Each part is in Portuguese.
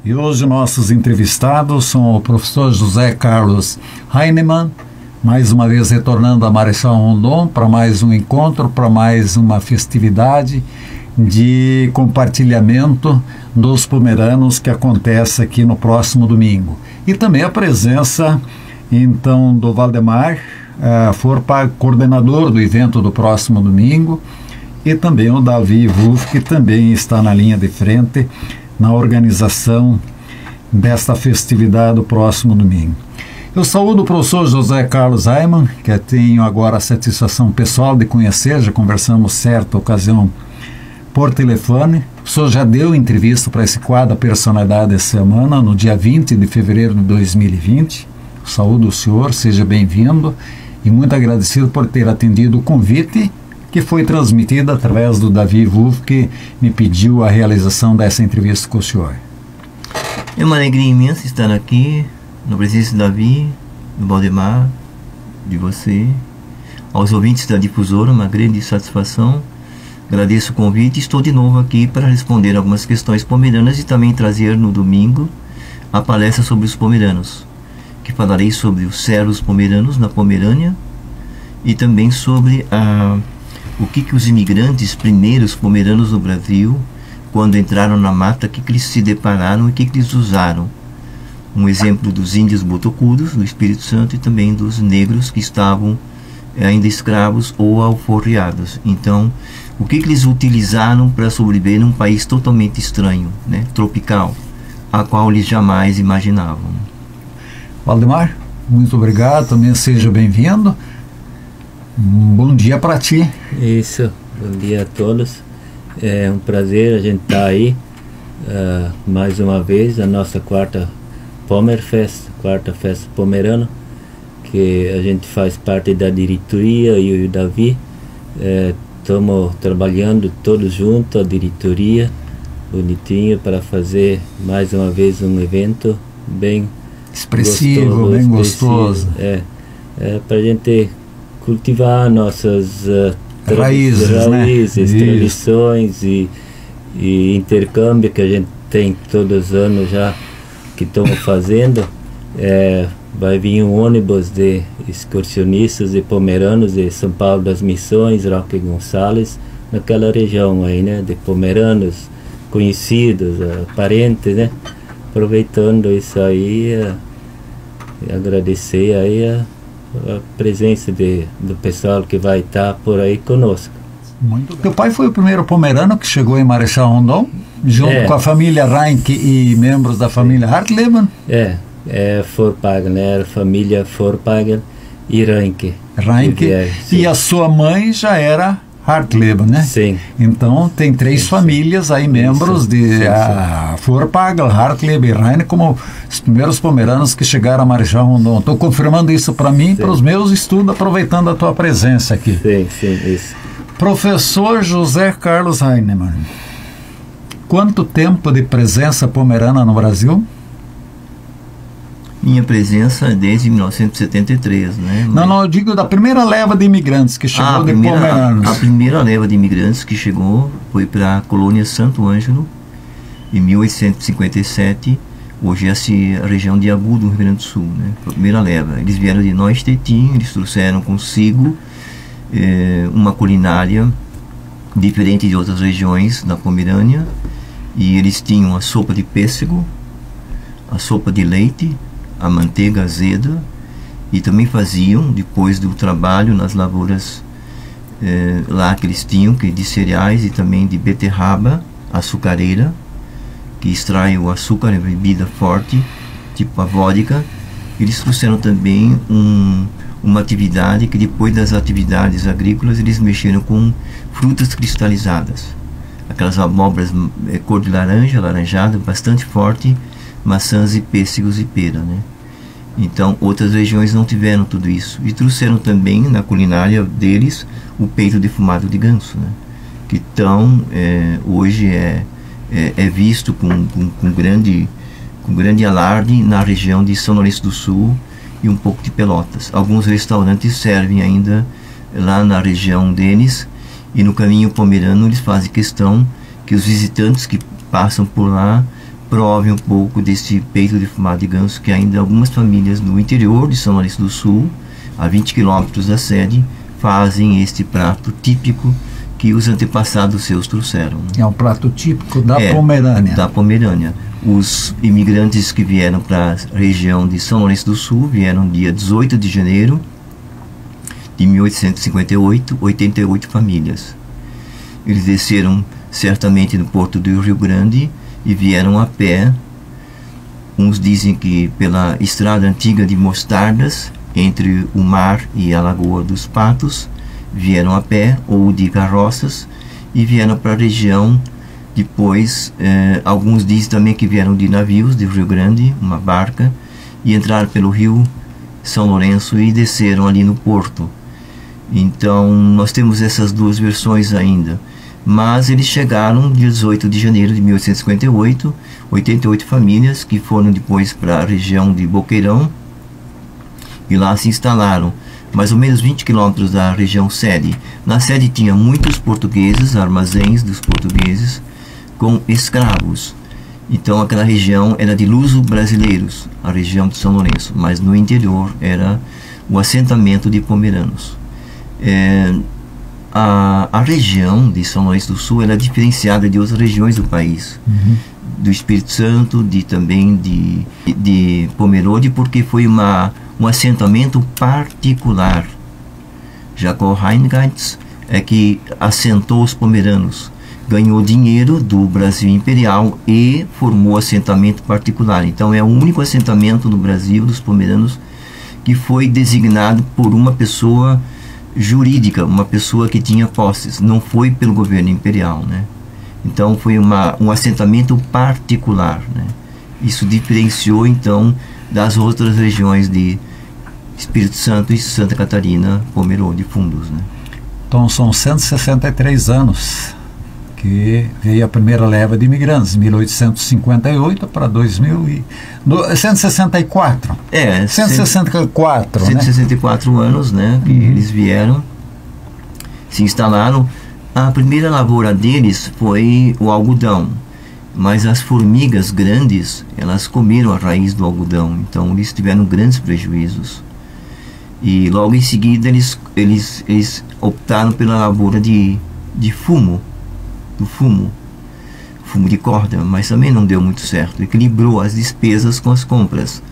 E hoje nossos entrevistados são o professor José Carlos Heinemann, mais uma vez retornando a Marechal Rondon para mais um encontro, para mais uma festividade de compartilhamento dos pomeranos que acontece aqui no próximo domingo. E também a presença, então, do Valdemar Forpag, coordenador do evento do próximo domingo, e também o Davi Wolff, que também está na linha de frente na organização desta festividade do próximo domingo. Eu saúdo o professor José Carlos Heinemann, que eu tenho agora a satisfação pessoal de conhecer, já conversamos certa ocasião por telefone. O professor já deu entrevista para esse quadro Personalidade da Semana, no dia 20 de fevereiro de 2020. Saúdo o senhor, seja bem-vindo e muito agradecido por ter atendido o convite que foi transmitido através do Davi Wolff, que me pediu a realização dessa entrevista com o senhor. É uma alegria imensa estar aqui, na presença do Davi, do Valdemar, de você, aos ouvintes da Difusora, uma grande satisfação. Agradeço o convite e estou de novo aqui para responder algumas questões pomeranas e também trazer no domingo a palestra sobre os pomeranos, que falarei sobre os servos pomeranos na Pomerânia e também sobre o que os imigrantes primeiros pomeranos no Brasil, quando entraram na mata, que eles se depararam e que eles usaram. Um exemplo dos índios botocudos, do Espírito Santo, e também dos negros que estavam ainda escravos ou alforriados. Então, o que eles utilizaram para sobreviver num país totalmente estranho, né, tropical, a qual eles jamais imaginavam. Valdemar, muito obrigado, também seja bem-vindo. Bom dia para ti. Isso, bom dia a todos. É um prazer a gente estar aí mais uma vez, a nossa quarta Pomerfest, quarta festa pomerana, que a gente faz parte da diretoria, eu e o Davi. Estamos trabalhando todos juntos, a diretoria, bonitinho, para fazer mais uma vez um evento bem expressivo, bem gostoso. Para a gente cultivar nossas raízes, tradições e intercâmbio que a gente tem todos os anos já que estamos fazendo. Vai vir um ônibus de excursionistas e pomeranos de São Paulo das Missões, Roque Gonçalves, naquela região aí, né, de pomeranos conhecidos, parentes, né, aproveitando isso aí, agradecer aí a presença do pessoal que vai estar por aí conosco. Muito bem. Teu pai foi o primeiro pomerano que chegou em Marechal Rondon, junto com a família Reinke e membros da família Hartleben? Forpag, né? Era a família Forpag e Reinke. E a sua mãe já era Hartleben, né? Sim. Então tem três famílias aí, membros de Forpag, Hartleben e Reinke, como os primeiros pomeranos que chegaram a Marechal Rondon. Estou confirmando isso para mim, para os meus estudos, aproveitando a tua presença aqui. Sim, isso. Professor José Carlos Heinemann, quanto tempo de presença pomerana no Brasil? Minha presença é desde 1973, né? Não, eu digo da primeira leva de imigrantes que chegou de pomeranos. A primeira leva de imigrantes que chegou foi para a colônia Santo Ângelo, em 1857, hoje é a região de Agudo, no Rio Grande do Sul, né? A primeira leva. Eles vieram de Neustedt, eles trouxeram consigo uma culinária diferente de outras regiões da Pomerânia, e eles tinham a sopa de pêssego, a sopa de leite, a manteiga azeda, e também faziam, depois do trabalho nas lavouras lá que eles tinham, que de cereais e também de beterraba açucareira, que extrai o açúcar, é bebida forte, tipo a vodka. Eles trouxeram também uma atividade que, depois das atividades agrícolas, eles mexeram com frutas cristalizadas, aquelas abóboras cor de laranja, alaranjada, bastante forte, maçãs e pêssegos e pera, né? Então outras regiões não tiveram tudo isso, e trouxeram também na culinária deles o peito defumado de ganso, né? Que hoje é visto com grande alarde na região de São Lourenço do Sul e um pouco de Pelotas. Alguns restaurantes servem ainda lá na região deles, e no caminho pomerano eles fazem questão que os visitantes que passam por lá prove um pouco desse peito defumado de ganso que ainda algumas famílias no interior de São Lourenço do Sul, a 20 quilômetros da sede, fazem este prato típico que os antepassados seus trouxeram. É um prato típico da Pomerânia. Da Pomerânia. Os imigrantes que vieram para a região de São Lourenço do Sul vieram dia 18 de janeiro de 1858, 88 famílias. Eles desceram certamente no porto do Rio Grande e vieram a pé. Uns dizem que pela estrada antiga de Mostardas, entre o mar e a Lagoa dos Patos, vieram a pé ou de carroças e vieram para a região. Depois, alguns dizem também que vieram de navios do Rio Grande, uma barca, e entraram pelo rio São Lourenço e desceram ali no porto. Então, nós temos essas duas versões ainda. Mas eles chegaram dia 18 de janeiro de 1858, 88 famílias que foram depois para a região de Boqueirão e lá se instalaram, mais ou menos 20 quilômetros da região sede. Na sede tinha muitos portugueses, armazéns dos portugueses com escravos. Então aquela região era de luso-brasileiros, a região de São Lourenço, mas no interior era o assentamento de pomeranos. A região de São Lourenço do Sul era diferenciada de outras regiões do país, do Espírito Santo, também de Pomerode, porque foi um assentamento particular. Jacob Heingaitz é que assentou os pomeranos, ganhou dinheiro do Brasil Imperial e formou assentamento particular. Então é o único assentamento no Brasil dos pomeranos que foi designado por uma pessoa jurídica, uma pessoa que tinha posses, não foi pelo governo imperial, né? Então foi um assentamento particular, né? Isso diferenciou então das outras regiões de Espírito Santo e Santa Catarina, Pomerode, Fundos, né? Então são 163 anos que veio a primeira leva de imigrantes, 1858 para 164. 164, 164 anos, né? Que eles vieram, se instalaram. A primeira lavoura deles foi o algodão, mas as formigas grandes, elas comeram a raiz do algodão, então eles tiveram grandes prejuízos. E logo em seguida eles optaram pela lavoura de fumo, fumo de corda, mas também não deu muito certo. Equilibrou as despesas com as compras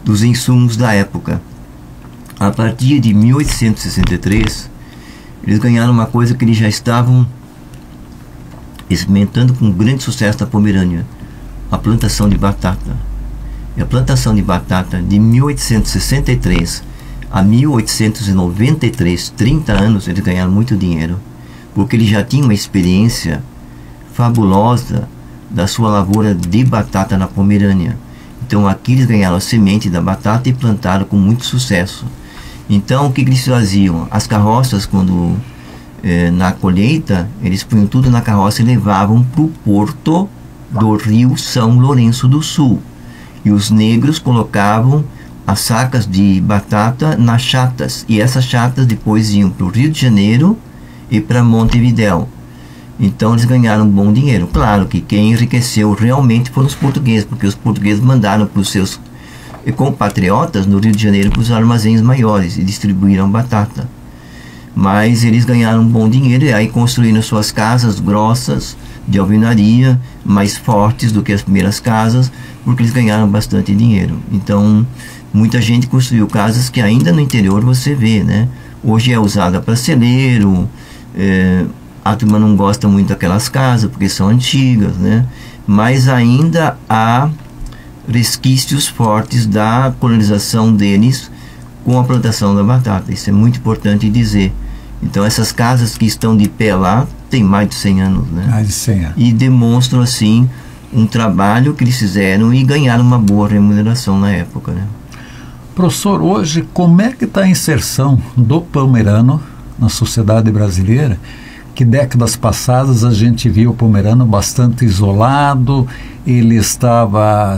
dos insumos da época. A partir de 1863, eles ganharam uma coisa que eles já estavam experimentando com grande sucesso na Pomerânia: a plantação de batata. E a plantação de batata de 1863 a 1893, 30 anos, eles ganharam muito dinheiro, porque ele já tinha uma experiência fabulosa da sua lavoura de batata na Pomerânia. Então aqui eles ganharam a semente da batata e plantaram com muito sucesso. Então o que eles faziam? As carroças, quando na colheita, eles punham tudo na carroça e levavam para o porto do rio São Lourenço do Sul. E os negros colocavam as sacas de batata nas chatas, e essas chatas depois iam para o Rio de Janeiro e para Montevidéu. Então eles ganharam um bom dinheiro. Claro que quem enriqueceu realmente foram os portugueses, porque os portugueses mandaram para os seus compatriotas no Rio de Janeiro para os armazéns maiores e distribuíram batata. Mas eles ganharam um bom dinheiro e aí construíram suas casas grossas de alvenaria, mais fortes do que as primeiras casas, porque eles ganharam bastante dinheiro. Então muita gente construiu casas que ainda no interior você vê, né? Hoje é usada para celeiro. A turma não gosta muito daquelas casas porque são antigas, né? Mas ainda há resquícios fortes da colonização deles com a plantação da batata. Isso é muito importante dizer. Então essas casas que estão de pé lá têm mais de 100 anos, né? Mais de 100 anos. E demonstram assim um trabalho que eles fizeram e ganharam uma boa remuneração na época, né? Professor, hoje como é que está a inserção do pomerano na sociedade brasileira? Que décadas passadas a gente viu o pomerano bastante isolado, ele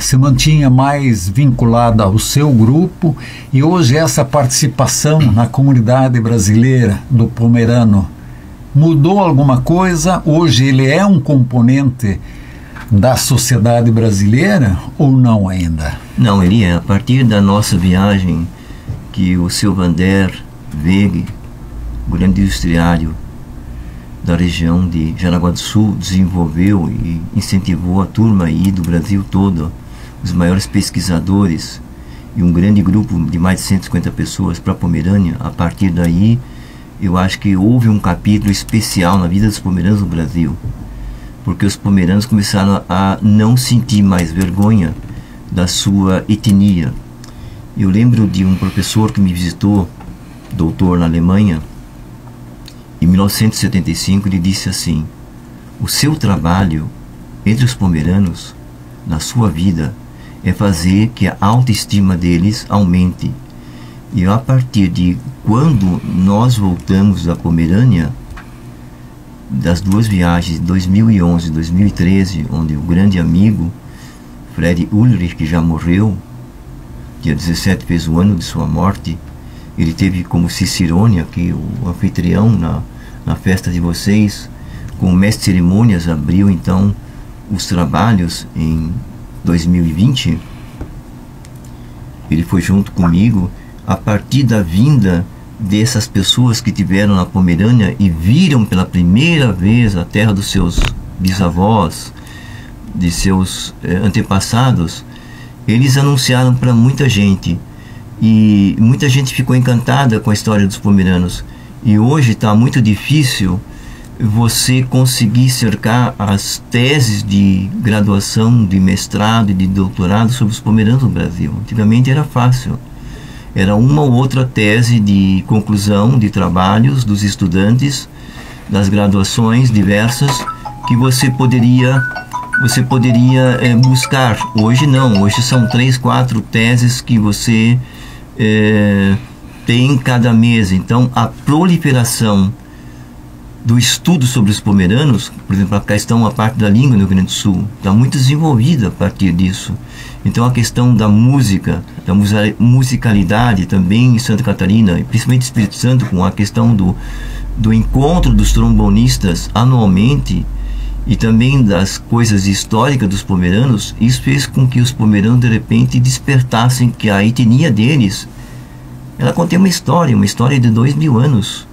se mantinha mais vinculado ao seu grupo, e hoje essa participação na comunidade brasileira do pomerano mudou alguma coisa? Hoje ele é um componente da sociedade brasileira ou não ainda? Não, ele é. A partir da nossa viagem, que o seu Vander Weg, o grande industriário da região de Jaraguá do Sul, desenvolveu e incentivou a turma aí do Brasil todo, os maiores pesquisadores e um grande grupo de mais de 150 pessoas para a Pomerânia. A partir daí, eu acho que houve um capítulo especial na vida dos pomeranos no Brasil, porque os pomeranos começaram a não sentir mais vergonha da sua etnia. Eu lembro de um professor que me visitou, doutor na Alemanha, em 1975. Ele disse assim: o seu trabalho entre os pomeranos, na sua vida, é fazer que a autoestima deles aumente. E a partir de quando nós voltamos da Pomerânia, das duas viagens de 2011 e 2013, onde o grande amigo Fred Ulrich, que já morreu, dia 17 fez o ano de sua morte, ele teve como Cicerone, aqui o anfitrião na festa de vocês, com o mestre de cerimônias, abriu então os trabalhos em 2020. Ele foi junto comigo. A partir da vinda dessas pessoas que tiveram na Pomerânia e viram pela primeira vez a terra dos seus bisavós, de seus antepassados, eles anunciaram para muita gente, e muita gente ficou encantada com a história dos pomeranos. E hoje está muito difícil você conseguir cercar as teses de graduação, de mestrado e de doutorado sobre os pomeranos no Brasil. Antigamente era fácil. Era uma ou outra tese de conclusão de trabalhos dos estudantes das graduações diversas que você poderia buscar. Hoje não. Hoje são 3, 4 teses que você tem cada mês. Então a proliferação do estudo sobre os pomeranos, por exemplo, a questão, a parte da língua no Rio Grande do Sul, está muito desenvolvida a partir disso. Então a questão da música, da musicalidade também em Santa Catarina, e principalmente Espírito Santo, com a questão do encontro dos trombonistas anualmente, e também das coisas históricas dos pomeranos, isso fez com que os pomeranos de repente despertassem que a etnia deles, ela contém uma história de 2000 anos.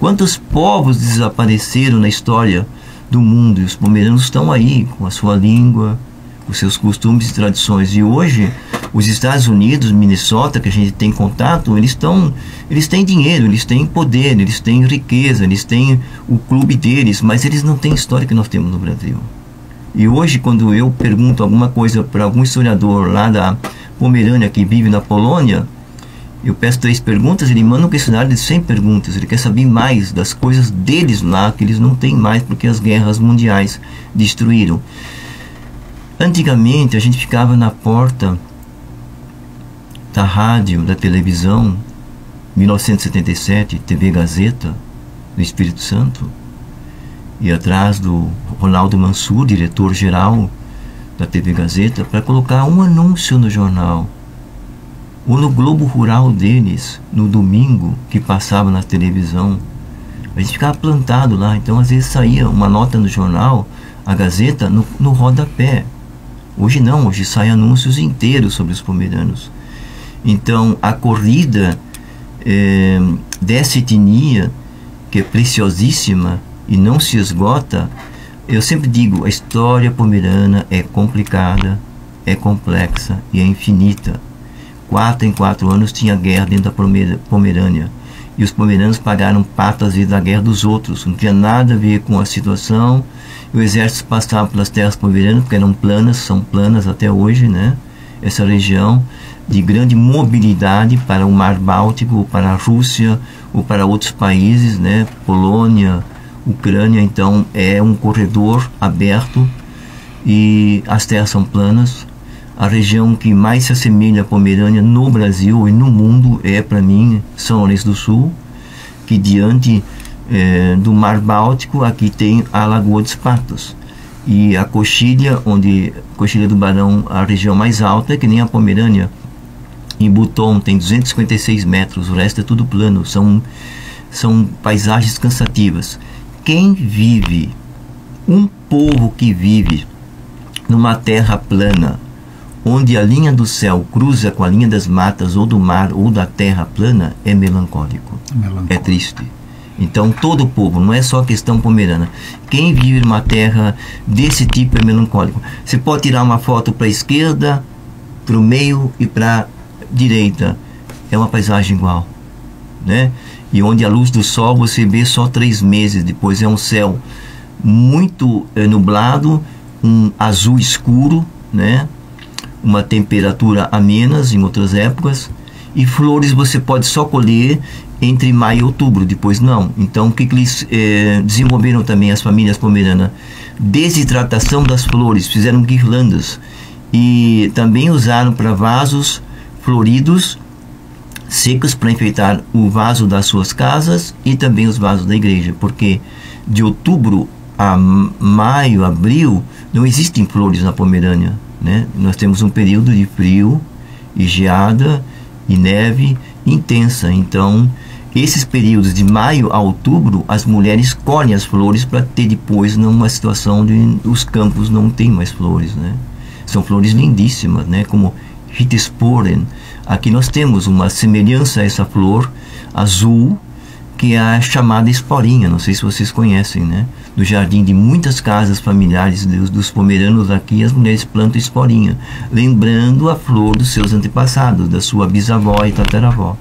Quantos povos desapareceram na história do mundo, e os pomeranos estão aí com a sua língua, os seus costumes e tradições. E hoje os Estados Unidos, Minnesota, que a gente tem contato, eles têm dinheiro, eles têm poder, eles têm riqueza, eles têm o clube deles, mas eles não têm a história que nós temos no Brasil. E hoje, quando eu pergunto alguma coisa para algum historiador lá da Pomerânia que vive na Polônia, eu peço 3 perguntas, ele manda um questionário de 100 perguntas. Ele quer saber mais das coisas deles lá, que eles não têm mais porque as guerras mundiais destruíram. Antigamente a gente ficava na porta da rádio, da televisão, 1977, TV Gazeta, do Espírito Santo, e atrás do Ronaldo Mansur, diretor-geral da TV Gazeta, para colocar um anúncio no jornal, ou no Globo Rural deles, no domingo, que passava na televisão. A gente ficava plantado lá, então às vezes saía uma nota no jornal, a Gazeta, no rodapé. Hoje não, hoje saem anúncios inteiros sobre os pomeranos. Então a corrida dessa etnia, que é preciosíssima e não se esgota, eu sempre digo, a história pomerana é complicada, é complexa e é infinita. 4 em 4 anos tinha guerra dentro da Pomerânia, e os pomeranos pagaram pato às vezes da guerra dos outros. Não tinha nada a ver com a situação. O exército passava pelas terras pomeranas, porque eram planas, são planas até hoje, né? Essa região de grande mobilidade para o Mar Báltico, ou para a Rússia, ou para outros países, né? Polônia, Ucrânia. Então é um corredor aberto e as terras são planas. A região que mais se assemelha à Pomerânia no Brasil e no mundo é, para mim, São Lourenço do Sul, que diante do Mar Báltico, aqui tem a Lagoa dos Patos. E a Coxilha, Coxilha do Barão, a região mais alta, é que nem a Pomerânia. Em Buton tem 256 metros, o resto é tudo plano, são paisagens cansativas. Quem vive, um povo que vive numa terra plana, onde a linha do céu cruza com a linha das matas, ou do mar, ou da terra plana, é melancólico. É triste. Então, todo o povo, não é só a questão pomerana. Quem vive numa terra desse tipo é melancólico. Você pode tirar uma foto para a esquerda, para o meio e para a direita. É uma paisagem igual, né? E onde a luz do sol você vê só 3 meses depois. É um céu muito nublado, um azul escuro, né? Uma temperatura amenas em outras épocas, e flores você pode só colher entre maio e outubro, depois não. Então o que eles desenvolveram também, as famílias pomeranas? Desidratação das flores, fizeram guirlandas e também usaram para vasos floridos secos para enfeitar o vaso das suas casas e também os vasos da igreja, porque de outubro a maio, abril, não existem flores na Pomerânia, né? Nós temos um período de frio e geada e neve intensa. Então, esses períodos de maio a outubro, as mulheres colhem as flores para ter depois numa situação onde os campos não tem mais flores, né? São flores lindíssimas, né? Como Rittesporen. Aqui nós temos uma semelhança a essa flor azul, que é a chamada esporinha. Não sei se vocês conhecem, né? No jardim de muitas casas familiares dos pomeranos aqui, as mulheres plantam esporinha, lembrando a flor dos seus antepassados, da sua bisavó e tataravó.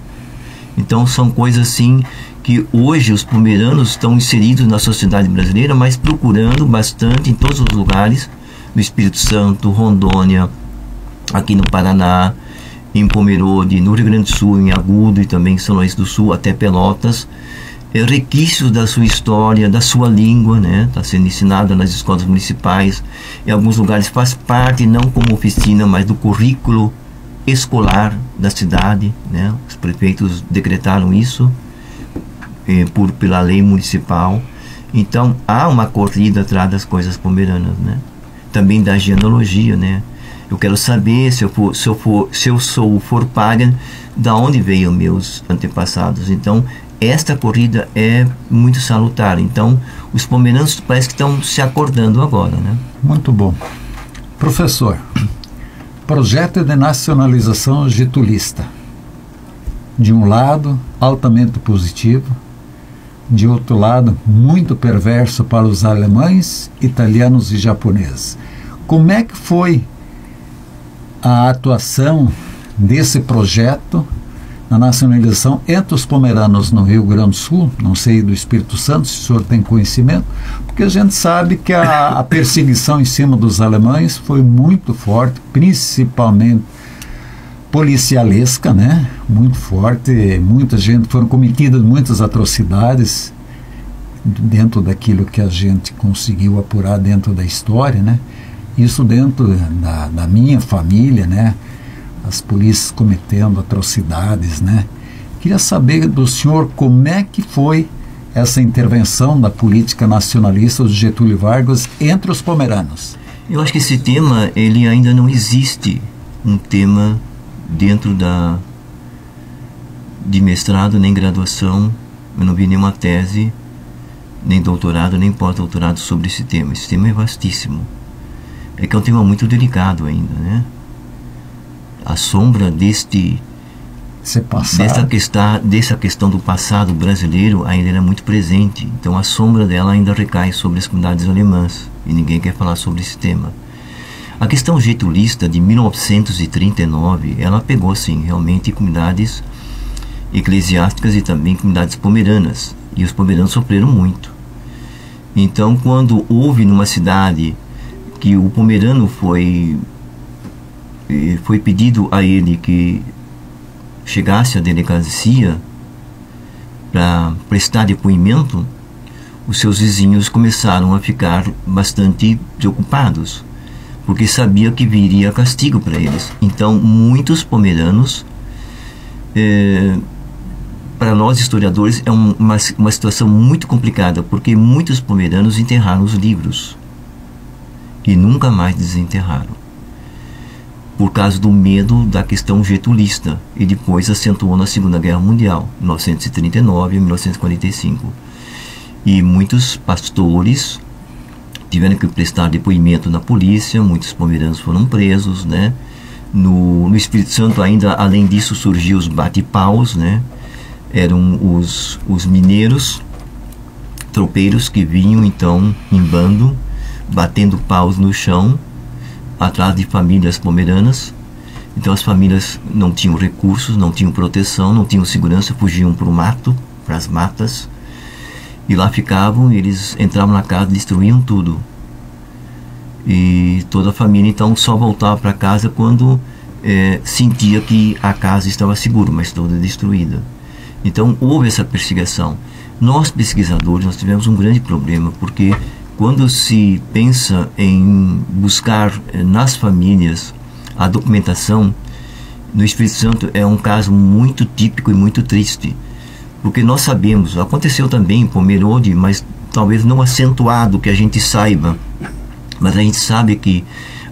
Então são coisas assim que hoje os pomeranos estão inseridos na sociedade brasileira, mas procurando bastante em todos os lugares, no Espírito Santo, Rondônia, aqui no Paraná, em Pomerode, no Rio Grande do Sul, em Agudo e também em São Luís do Sul, até Pelotas. Requisitos da sua história, da sua língua, né? Está sendo ensinada nas escolas municipais. Em alguns lugares faz parte, não como oficina, mas do currículo escolar da cidade, né? Os prefeitos decretaram isso pela lei municipal. Então há uma corrida atrás das coisas pomeranas, né? Também da genealogia, né? Eu quero saber, se eu for pagan, da onde veio meus antepassados. Então esta corrida é muito salutar. Então os pomeranos parece que estão se acordando agora, né? Muito bom. Professor, projeto de nacionalização getulista. De um lado, altamente positivo. De outro lado, muito perverso para os alemães, italianos e japoneses. Como é que foi a atuação desse projeto na nacionalização entre os pomeranos no Rio Grande do Sul, não sei do Espírito Santo, se o senhor tem conhecimento, porque a gente sabe que a perseguição em cima dos alemães foi muito forte, principalmente policialesca, né? Muito forte, muita gente, foram cometidas muitas atrocidades dentro daquilo que a gente conseguiu apurar dentro da história, né? Isso dentro da minha família, né? As polícias cometendo atrocidades, né? Queria saber do senhor como é que foi essa intervenção da política nacionalista de Getúlio Vargas entre os pomeranos. Eu acho que esse tema, ele ainda não existe um tema dentro de mestrado nem graduação. Eu não vi nenhuma tese, nem doutorado, nem pós-doutorado sobre esse tema. Esse tema é vastíssimo. É que é um tema muito delicado ainda, né? A sombra dessa questão do passado brasileiro ainda era muito presente. Então a sombra dela ainda recai sobre as comunidades alemãs e ninguém quer falar sobre esse tema. A questão getulista de 1939, ela pegou sim realmente comunidades eclesiásticas e também comunidades pomeranas, e os pomeranos sofreram muito. Então quando houve numa cidade que o pomerano foi pedido a ele que chegasse à delegacia para prestar depoimento, os seus vizinhos começaram a ficar bastante preocupados, porque sabia que viria castigo para eles. Então muitos pomeranos, para nós historiadores é uma situação muito complicada, porque muitos pomeranos enterraram os livros e nunca mais desenterraram, por causa do medo da questão getulista, e depois acentuou na Segunda Guerra Mundial, 1939 e 1945. E muitos pastores tiveram que prestar depoimento na polícia, muitos pomeranos foram presos, né? No Espírito Santo, ainda além disso, surgiu os bate-paus, né? Eram os mineiros, tropeiros, que vinham então em bando, batendo paus no chão, atrás de famílias pomeranas. Então as famílias não tinham recursos, não tinham proteção, não tinham segurança, fugiam para o mato, para as matas, e lá ficavam. Eles entravam na casa, destruíam tudo, e toda a família então só voltava para casa quando sentia que a casa estava segura, mas toda destruída. Então houve essa perseguição. Nós, pesquisadores, nós tivemos um grande problema, porque quando se pensa em buscar nas famílias a documentação, no Espírito Santo é um caso muito típico e muito triste, porque nós sabemos, aconteceu também em Pomerode, mas talvez não acentuado que a gente saiba, mas a gente sabe que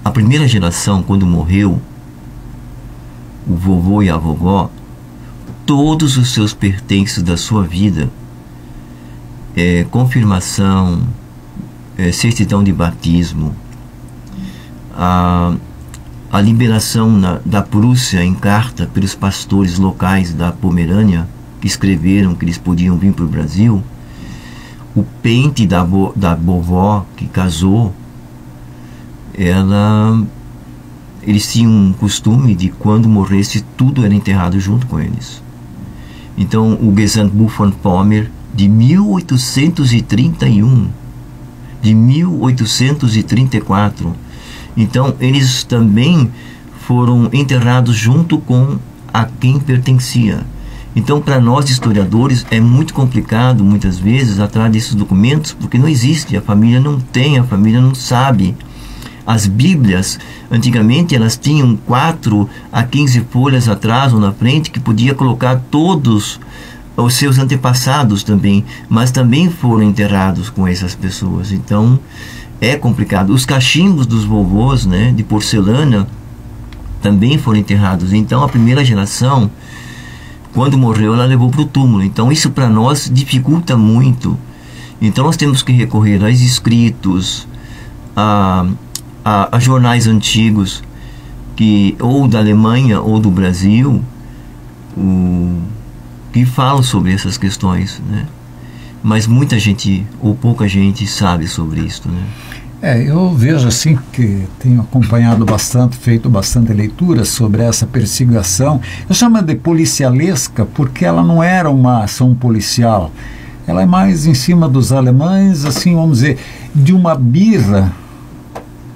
a primeira geração, quando morreu o vovô e a vovó, todos os seus pertences da sua vida, confirmação, certidão de batismo, a liberação da Prússia em carta pelos pastores locais da Pomerânia, que escreveram que eles podiam vir para o Brasil, o pente da vovó que casou, eles tinham um costume de, quando morresse, tudo era enterrado junto com eles. Então o Gesandbuch von Pomer, de 1831, de 1834, então eles também foram enterrados junto com a quem pertencia. Então, para nós historiadores é muito complicado muitas vezes atrás desses documentos, porque não existe, a família não tem, a família não sabe. As Bíblias, antigamente, elas tinham 4 a 15 folhas atrás ou na frente, que podia colocar todos os seus antepassados também, mas também foram enterrados com essas pessoas. Então é complicado. Os cachimbos dos vovôs, né, de porcelana, também foram enterrados. Então a primeira geração, quando morreu, ela levou para o túmulo. Então isso para nós dificulta muito. Então nós temos que recorrer a escritos, a jornais antigos, ou da Alemanha ou do Brasil, que falam sobre essas questões, né? Mas muita gente ou pouca gente sabe sobre isso, né? Eu vejo assim que tenho acompanhado bastante, feito bastante leitura sobre essa perseguição. Eu chamo de policialesca porque ela não era uma ação policial. Ela é mais em cima dos alemães, assim, vamos dizer, de uma birra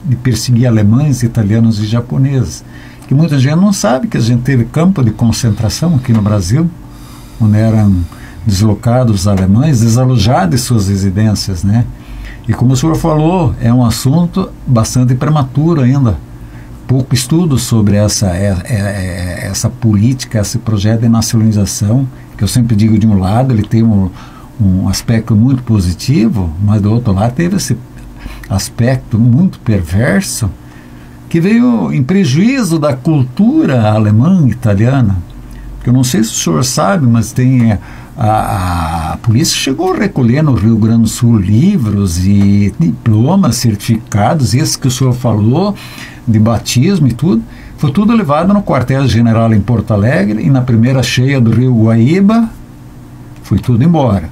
de perseguir alemães, italianos e japoneses. Que muita gente não sabe que a gente teve campo de concentração aqui no Brasil, onde eram deslocados os alemães, desalojados de suas residências, né? E como o senhor falou, é um assunto bastante prematuro ainda. Pouco estudo sobre essa política, esse projeto de nacionalização, que eu sempre digo, de um lado ele tem um aspecto muito positivo, mas do outro lado teve esse aspecto muito perverso, que veio em prejuízo da cultura alemã e italiana. Porque eu não sei se o senhor sabe, mas tem a polícia chegou a recolher no Rio Grande do Sul livros e diplomas, certificados, esses que o senhor falou, de batismo e tudo. Foi tudo levado no quartel-general em Porto Alegre, e na primeira cheia do Rio Guaíba foi tudo embora.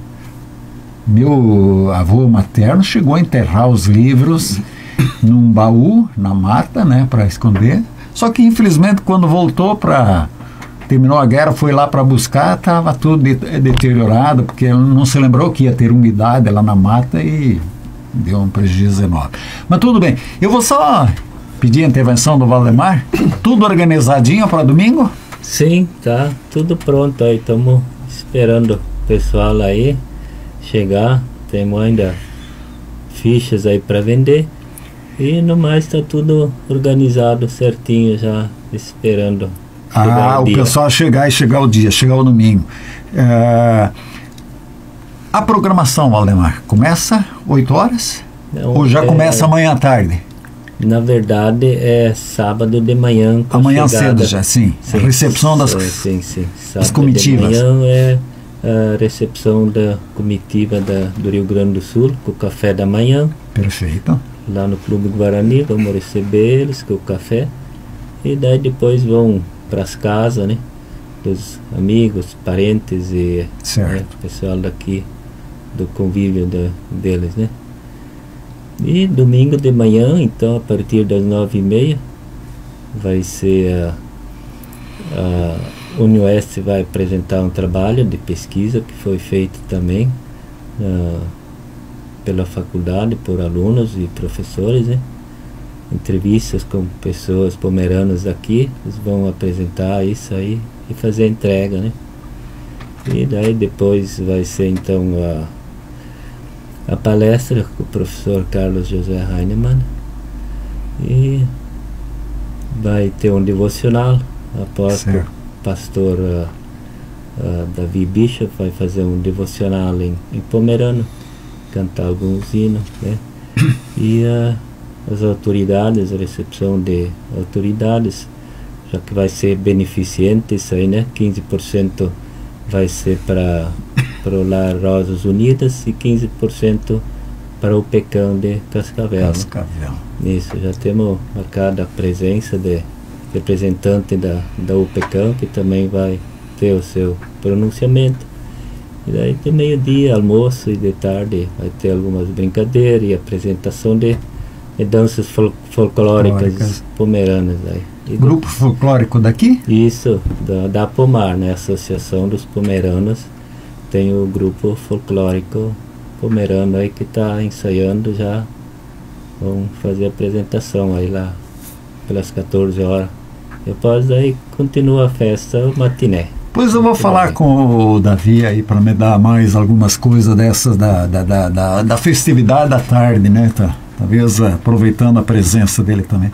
Meu avô materno chegou a enterrar os livros num baú, na mata, né, para esconder. Só que infelizmente quando voltou terminou a guerra, foi lá para buscar, estava tudo deteriorado, porque ele não se lembrou que ia ter umidade lá na mata e deu um prejuízo enorme. Mas tudo bem, eu vou só pedir a intervenção do Valdemar. Tudo organizadinho para domingo? Sim, tá tudo pronto aí, estamos esperando o pessoal aí chegar, temos ainda fichas aí para vender e no mais está tudo organizado certinho, já esperando o pessoal chegar o dia, chegar o domingo. A programação, Valdemar, começa 8 horas? Não, ou já começa amanhã à tarde? Na verdade é sábado de manhã. Amanhã cedo já, sim. A recepção das sim. das comitivas. De manhã a recepção da comitiva do Rio Grande do Sul, com o café da manhã. Perfeito. Lá no Clube Guarani, vamos receber eles com o café. E daí depois vão para as casas, né? Dos amigos, parentes e pessoal daqui, do convívio deles, né? E domingo de manhã, então, a partir das 9h30, vai ser a Unioeste vai apresentar um trabalho de pesquisa que foi feito também pela faculdade, por alunos e professores, né? Entrevistas com pessoas pomeranas aqui, eles vão apresentar isso aí e fazer a entrega, né? E daí depois vai ser então a palestra com o professor Carlos José Heinemann, e vai ter um devocional após o pastor Davi Bishop vai fazer um devocional em pomerano, cantar alguns hinos, né? E as autoridades, a recepção de autoridades, já que vai ser beneficente isso aí, né? 15% vai ser para o Lar Rosas Unidas e 15% para o PECAM de Cascavel. Né? Isso, já temos marcada a presença de representante da UPECAM, que também vai ter o seu pronunciamento. E daí de meio-dia, almoço, e de tarde vai ter algumas brincadeiras e apresentação de danças folclóricas pomeranas. Aí. Grupo folclórico daqui? Isso, da Pomar, né? Associação dos Pomeranos. Tem o grupo folclórico pomerano aí que está ensaiando já. Vão fazer a apresentação aí lá pelas 14 horas. Depois daí continua a festa, o matiné. Pois eu vou falar com o Davi aí para me dar mais algumas coisas dessas da festividade da tarde, né? Talvez aproveitando a presença dele também.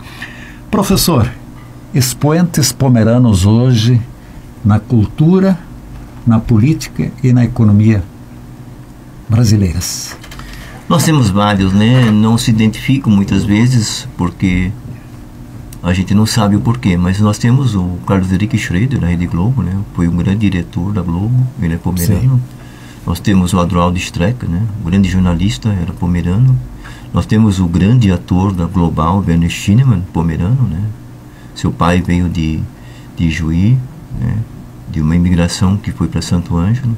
Professor, expoentes pomeranos hoje na cultura, na política e na economia brasileiras. Nós temos vários, né? Não se identificam muitas vezes porque a gente não sabe o porquê, mas nós temos o Carlos Henrique Schroeder da Rede Globo, né? Foi um grande diretor da Globo, ele é pomerano. Sim. Nós temos o Adroaldo Strecker, né? O grande jornalista, era pomerano. Nós temos o grande ator da Global, Werner Schinemann, pomerano, né? Seu pai veio de Juí, né? De uma imigração que foi para Santo Ângelo.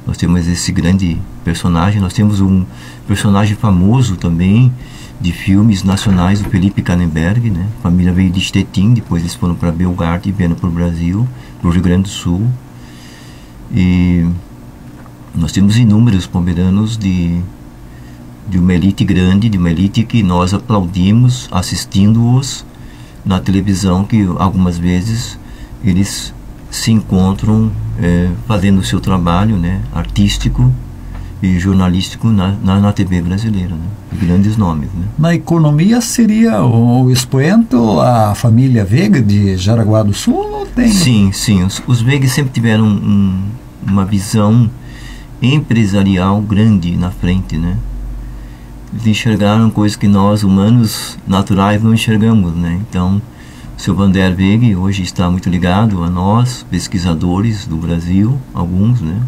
Nós temos esse grande personagem. Nós temos um personagem famoso também de filmes nacionais, o Felipe Kannenberg, né? A família veio de Stettin, depois eles foram para Belgrado e vieram para o Brasil, para o Rio Grande do Sul. E nós temos inúmeros pomeranos de uma elite grande, de uma elite que nós aplaudimos assistindo-os na televisão, que algumas vezes eles se encontram fazendo o seu trabalho, né, artístico e jornalístico na TV brasileira, né, de grandes nomes, né. Na economia seria o expoente a família Veiga de Jaraguá do Sul? Ou tem? Sim, os Veiga sempre tiveram uma visão empresarial grande na frente, né. Eles enxergaram coisas que nós, humanos naturais, não enxergamos, né. Então, o seu Vander Veiga hoje está muito ligado a nós, pesquisadores do Brasil, alguns, né.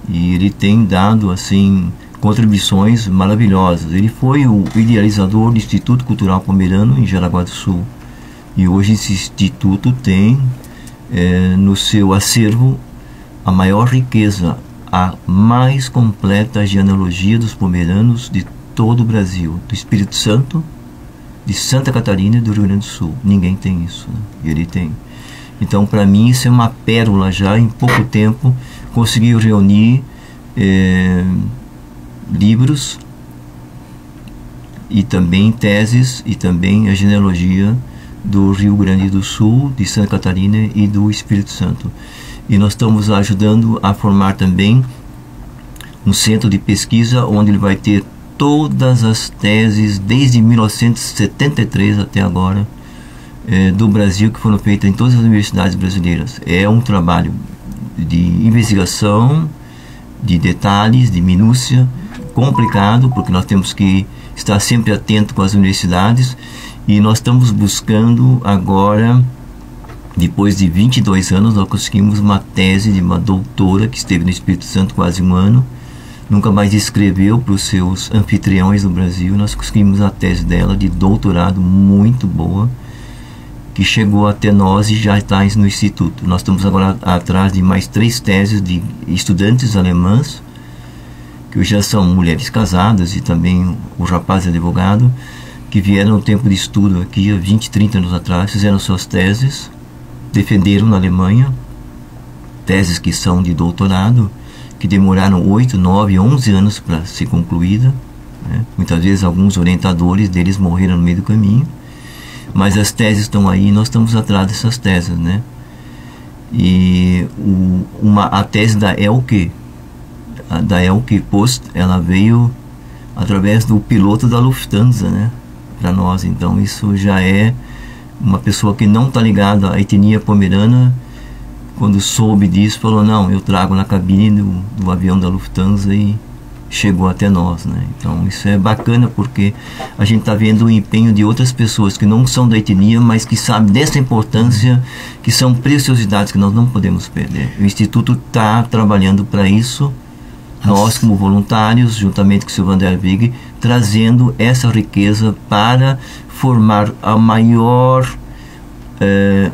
E ele tem dado, assim, contribuições maravilhosas. Ele foi o idealizador do Instituto Cultural Pomerano em Jaraguá do Sul. E hoje esse instituto tem no seu acervo a maior riqueza, a mais completa genealogia dos pomeranos de todo o Brasil, do Espírito Santo, de Santa Catarina e do Rio Grande do Sul. Ninguém tem isso, né? E ele tem. Então, para mim, isso é uma pérola já. Em pouco tempo, conseguiu reunir livros e também teses e também a genealogia do Rio Grande do Sul, de Santa Catarina e do Espírito Santo. E nós estamos ajudando a formar também um centro de pesquisa onde ele vai ter todas as teses desde 1973 até agora do Brasil, que foram feitas em todas as universidades brasileiras. É um trabalho de investigação, de detalhes, de minúcia, complicado, porque nós temos que estar sempre atento com as universidades, e nós estamos buscando agora Depois de 22 anos, nós conseguimos uma tese de uma doutora que esteve no Espírito Santo quase um ano, nunca mais escreveu para os seus anfitriões no Brasil. Nós conseguimos a tese dela de doutorado muito boa, que chegou até nós e já está no Instituto. Nós estamos agora atrás de mais 3 teses de estudantes alemãs, que hoje já são mulheres casadas, e também o rapaz é advogado, que vieram no tempo de estudo aqui há 20, 30 anos atrás, fizeram suas teses, defenderam na Alemanha, teses que são de doutorado, que demoraram 8, 9, 11 anos para ser concluída, né? Muitas vezes alguns orientadores deles morreram no meio do caminho, mas as teses estão aí e nós estamos atrás dessas teses, né? E a tese da Elke Post, ela veio através do piloto da Lufthansa, né, para nós. Então isso já é uma pessoa que não está ligada à etnia pomerana. Quando soube disso, falou: não, eu trago na cabine do avião da Lufthansa, e chegou até nós, né? Então isso é bacana, porque a gente está vendo o empenho de outras pessoas que não são da etnia, mas que sabem dessa importância, que são preciosidades que nós não podemos perder. O Instituto está trabalhando para isso, nós como voluntários, juntamente com o Sr. Van der Weghe, trazendo essa riqueza para formar a maior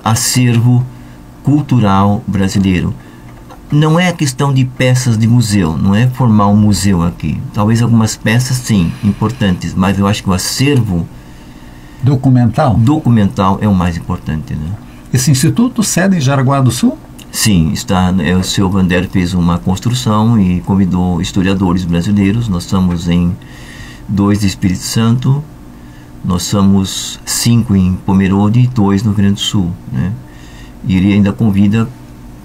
acervo cultural brasileiro. Não é questão de peças de museu, não é formar um museu aqui. Talvez algumas peças, sim, importantes, mas eu acho que o acervo documental é o mais importante, né? Esse instituto sede em Jaraguá do Sul? Sim, está. O Sr. Van der fez uma construção e convidou historiadores brasileiros. Nós estamos em 2 de Espírito Santo, nós somos 5 em Pomerode e 2 no Rio Grande do Sul, né? E ele ainda convida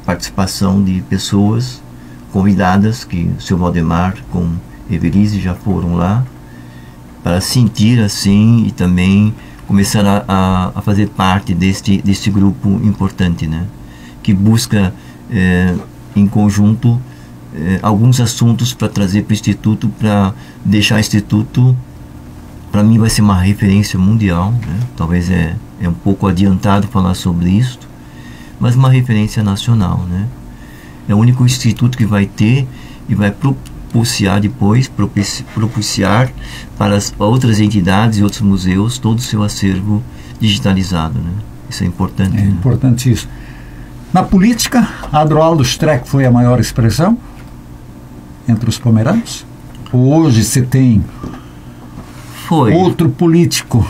participação de pessoas convidadas, que o Sr. Valdemar com Evelise já foram lá, para sentir assim e também começar a fazer parte deste grupo importante, né? Que busca em conjunto alguns assuntos para trazer para o Instituto, para deixar o Instituto, para mim vai ser uma referência mundial, né? Talvez é um pouco adiantado falar sobre isso, mas uma referência nacional, né? É o único instituto que vai ter e vai propiciar depois, propiciar para as outras entidades e outros museus todo o seu acervo digitalizado, né? Isso é importante. É importantíssimo. Na política, Adroaldo Streck foi a maior expressão entre os pomeranos? Hoje você tem outro político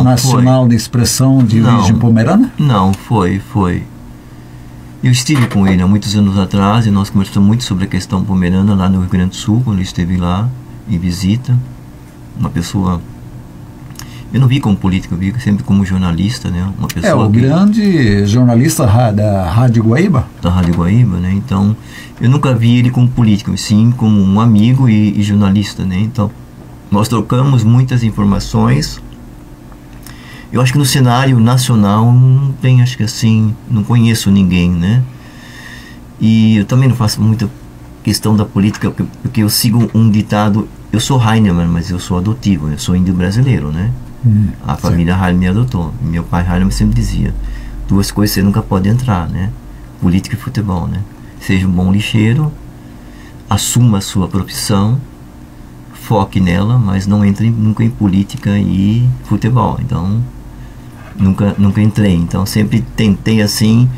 nacional de expressão de origem pomerana? Não, foi. Eu estive com ele há muitos anos atrás e nós conversamos muito sobre a questão pomerana lá no Rio Grande do Sul, quando ele esteve lá em visita. Uma pessoa... Eu não vi como político, eu vi sempre como jornalista, né? Uma pessoa grande jornalista da Rádio Guaíba. Da Rádio Guaíba, né? Então, eu nunca vi ele como político, sim como um amigo e jornalista, né? Então, nós trocamos muitas informações. Eu acho que no cenário nacional não tem, acho que assim, não conheço ninguém, né? E eu também não faço muita questão da política, porque eu sigo um ditado. Eu sou Heinemann, mas eu sou adotivo, eu sou índio brasileiro, né? A família Heinemann me adotou. Meu pai Heinemann sempre dizia: 2 coisas você nunca pode entrar, né? Política e futebol, né? Seja um bom lixeiro, assuma a sua profissão, foque nela, mas não entre nunca em política e futebol. Então, nunca entrei. Então, sempre tentei assim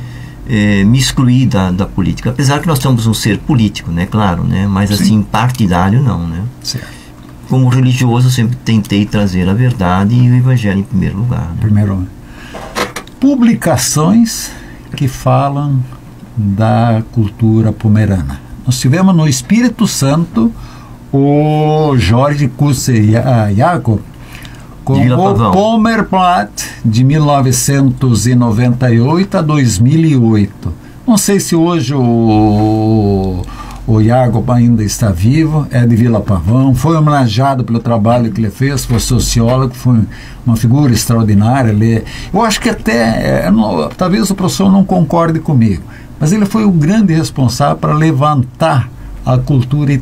me excluir da política, apesar que nós somos um ser político, né? Claro, né? Mas assim, partidário não, né? Certo. Como religioso, eu sempre tentei trazer a verdade e o evangelho em primeiro lugar, né? Primeiro. Publicações que falam da cultura pomerana. Nós tivemos no Espírito Santo o Jorge Kusse Jacob com o Pomerblatt de 1998 a 2008. Não sei se hoje o Jacob ainda está vivo, é de Vila Pavão, foi homenageado pelo trabalho que ele fez, foi sociólogo, foi uma figura extraordinária. Eu acho que até, talvez o professor não concorde comigo, mas ele foi o grande responsável para levantar a cultura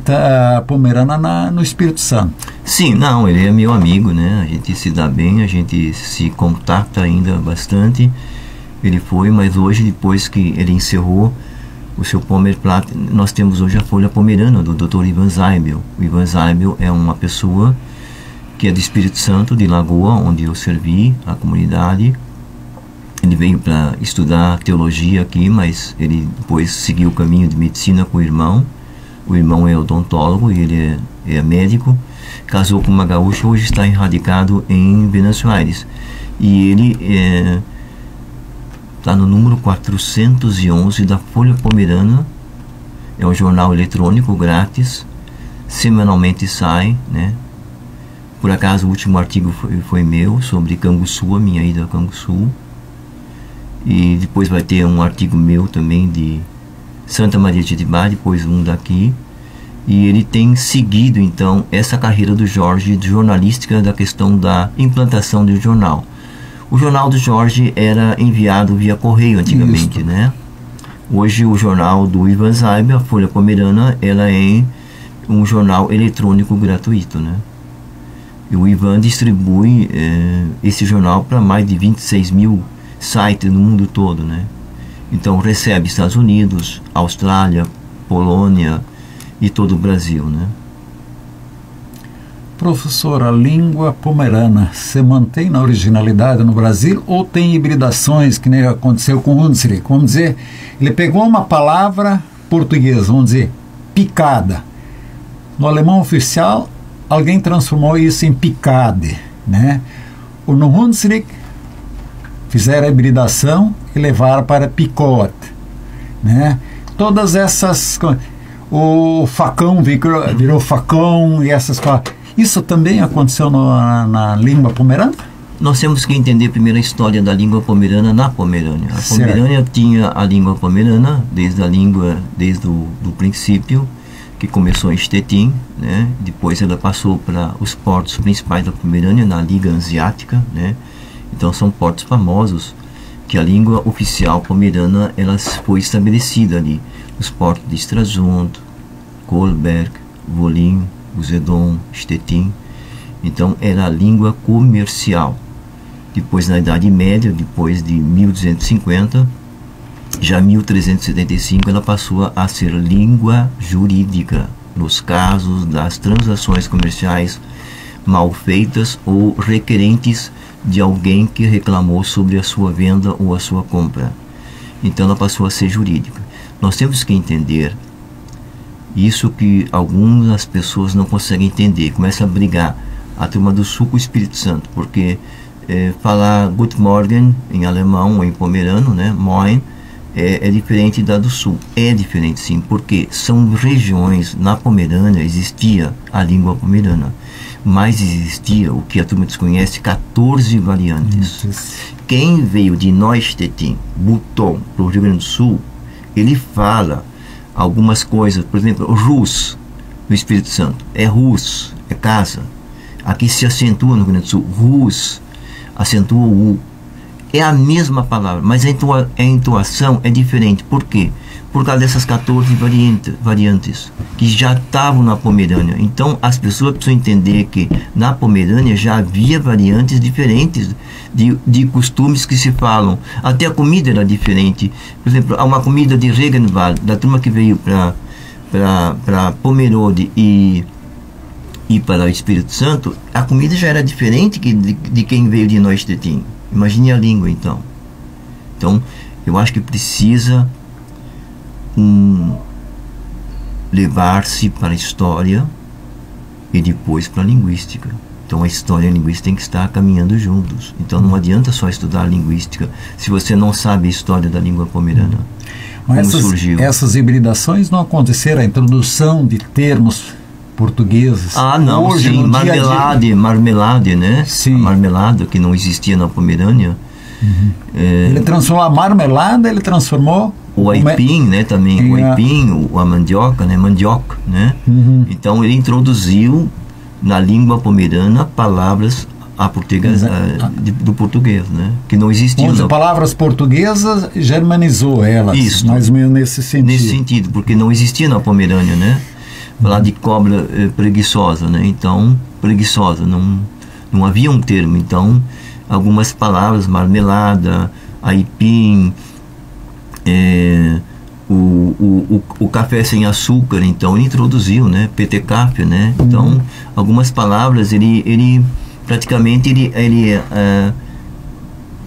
pomerana no Espírito Santo. Sim, não, ele é meu amigo, né? A gente se dá bem, a gente se contacta ainda bastante. Ele foi, mas hoje, depois que ele encerrou o seu Pommerplat, nós temos hoje a Folha Pomerana do Dr. Ivan Zaibel. O Ivan Zaibel é uma pessoa que é do Espírito Santo, de Lagoa, onde eu servi a comunidade. Ele veio para estudar teologia aqui, mas ele depois seguiu o caminho de medicina com o irmão. O irmão é odontólogo e ele é médico. Casou com uma gaúcha, hoje está radicado em Venâncio Aires. E ele está no número 411 da Folha Pomerana. É um jornal eletrônico grátis, semanalmente sai, né? Por acaso o último artigo foi meu, sobre Canguçu, a minha ida a Canguçu. E depois vai ter um artigo meu também de Santa Maria de Itibá, depois um daqui. E ele tem seguido então essa carreira do Jorge de jornalística, da questão da implantação do jornal. O jornal do Jorge era enviado via correio antigamente, né? Hoje o jornal do Ivan Zaibel, a Folha Pomerana, ela é um jornal eletrônico gratuito, né? E o Ivan distribui esse jornal para mais de 26 mil sites no mundo todo, né? Então recebe Estados Unidos, Austrália, Polônia e todo o Brasil, né? Professor, a língua pomerana se mantém na originalidade no Brasil ou tem hibridações, que nem aconteceu com o Hunsrück? Vamos dizer, ele pegou uma palavra portuguesa, vamos dizer, picada. No alemão oficial, alguém transformou isso em picade, né? No Hunsrück, fizeram a hibridação e levaram para picote, né? Todas essas... O facão virou facão e essas coisas. Isso também aconteceu na língua pomerana? Nós temos que entender primeiro a história da língua pomerana na Pomerânia. A Pomerânia tinha a língua pomerana desde o princípio, que começou em Stettin, né? Depois ela passou para os portos principais da Pomerânia, na Liga Hanseática, né? Então são portos famosos, que a língua oficial pomerana ela foi estabelecida ali. Os portos de Stralsund, Kolberg, Wollin, Usedom, Stettin. Então era a língua comercial. Depois, na Idade Média, depois de 1250, já 1375, ela passou a ser língua jurídica nos casos das transações comerciais mal feitas ou requerentes de alguém que reclamou sobre a sua venda ou a sua compra. Então ela passou a ser jurídica. Nós temos que entender isso, que algumas pessoas não conseguem entender, começa a brigar a turma do Sul com o Espírito Santo, porque falar Guten Morgen em alemão ou em pomerano, né, Moin, é diferente da do Sul. É diferente sim, porque são regiões. Na Pomerânia existia a língua pomerana, mas existia, o que a turma desconhece, 14 variantes. Quem veio de Neustädtin, Button, para o Rio Grande do Sul, ele fala algumas coisas, por exemplo, Rus, no Espírito Santo, é Rus, é casa. Aqui se acentua no Rio Grande do Sul, Rus, acentua o U. É a mesma palavra, mas a entoação é diferente. Por quê? Por causa dessas 14 variantes que já estavam na Pomerânia. Então as pessoas precisam entender que na Pomerânia já havia variantes diferentes de costumes que se falam. Até a comida era diferente. Por exemplo, há uma comida de Regenwald, da turma que veio para Pomerode e para o Espírito Santo, a comida já era diferente de quem veio de Neustädtin. Imagine a língua, então. Então, eu acho que precisa levar-se para a história e depois para a linguística. Então, a história e a linguística têm que estar caminhando juntos. Então, não adianta só estudar a linguística se você não sabe a história da língua pomerana. Mas essas hibridações não aconteceram, a introdução de termos portugueses. Ah, não, hoje, sim, marmelade, né? Sim. A marmelada que não existia na Pomerânia. Ele transformou a marmelada, ele transformou o aipim, né? Também o aipim, a mandioca, né? Mandioca, né? Então ele introduziu na língua pomerana palavras do português, né? Que não existiam. Palavras portuguesas germanizou elas. Isso. Mais ou menos nesse sentido. Nesse sentido, porque não existia na Pomerânia, né? Falar de cobra preguiçosa, né? Então, preguiçosa, não havia um termo. Então, algumas palavras, marmelada, aipim, o café sem açúcar. Então ele introduziu, né, petecafé, né? Então algumas palavras ele praticamente ele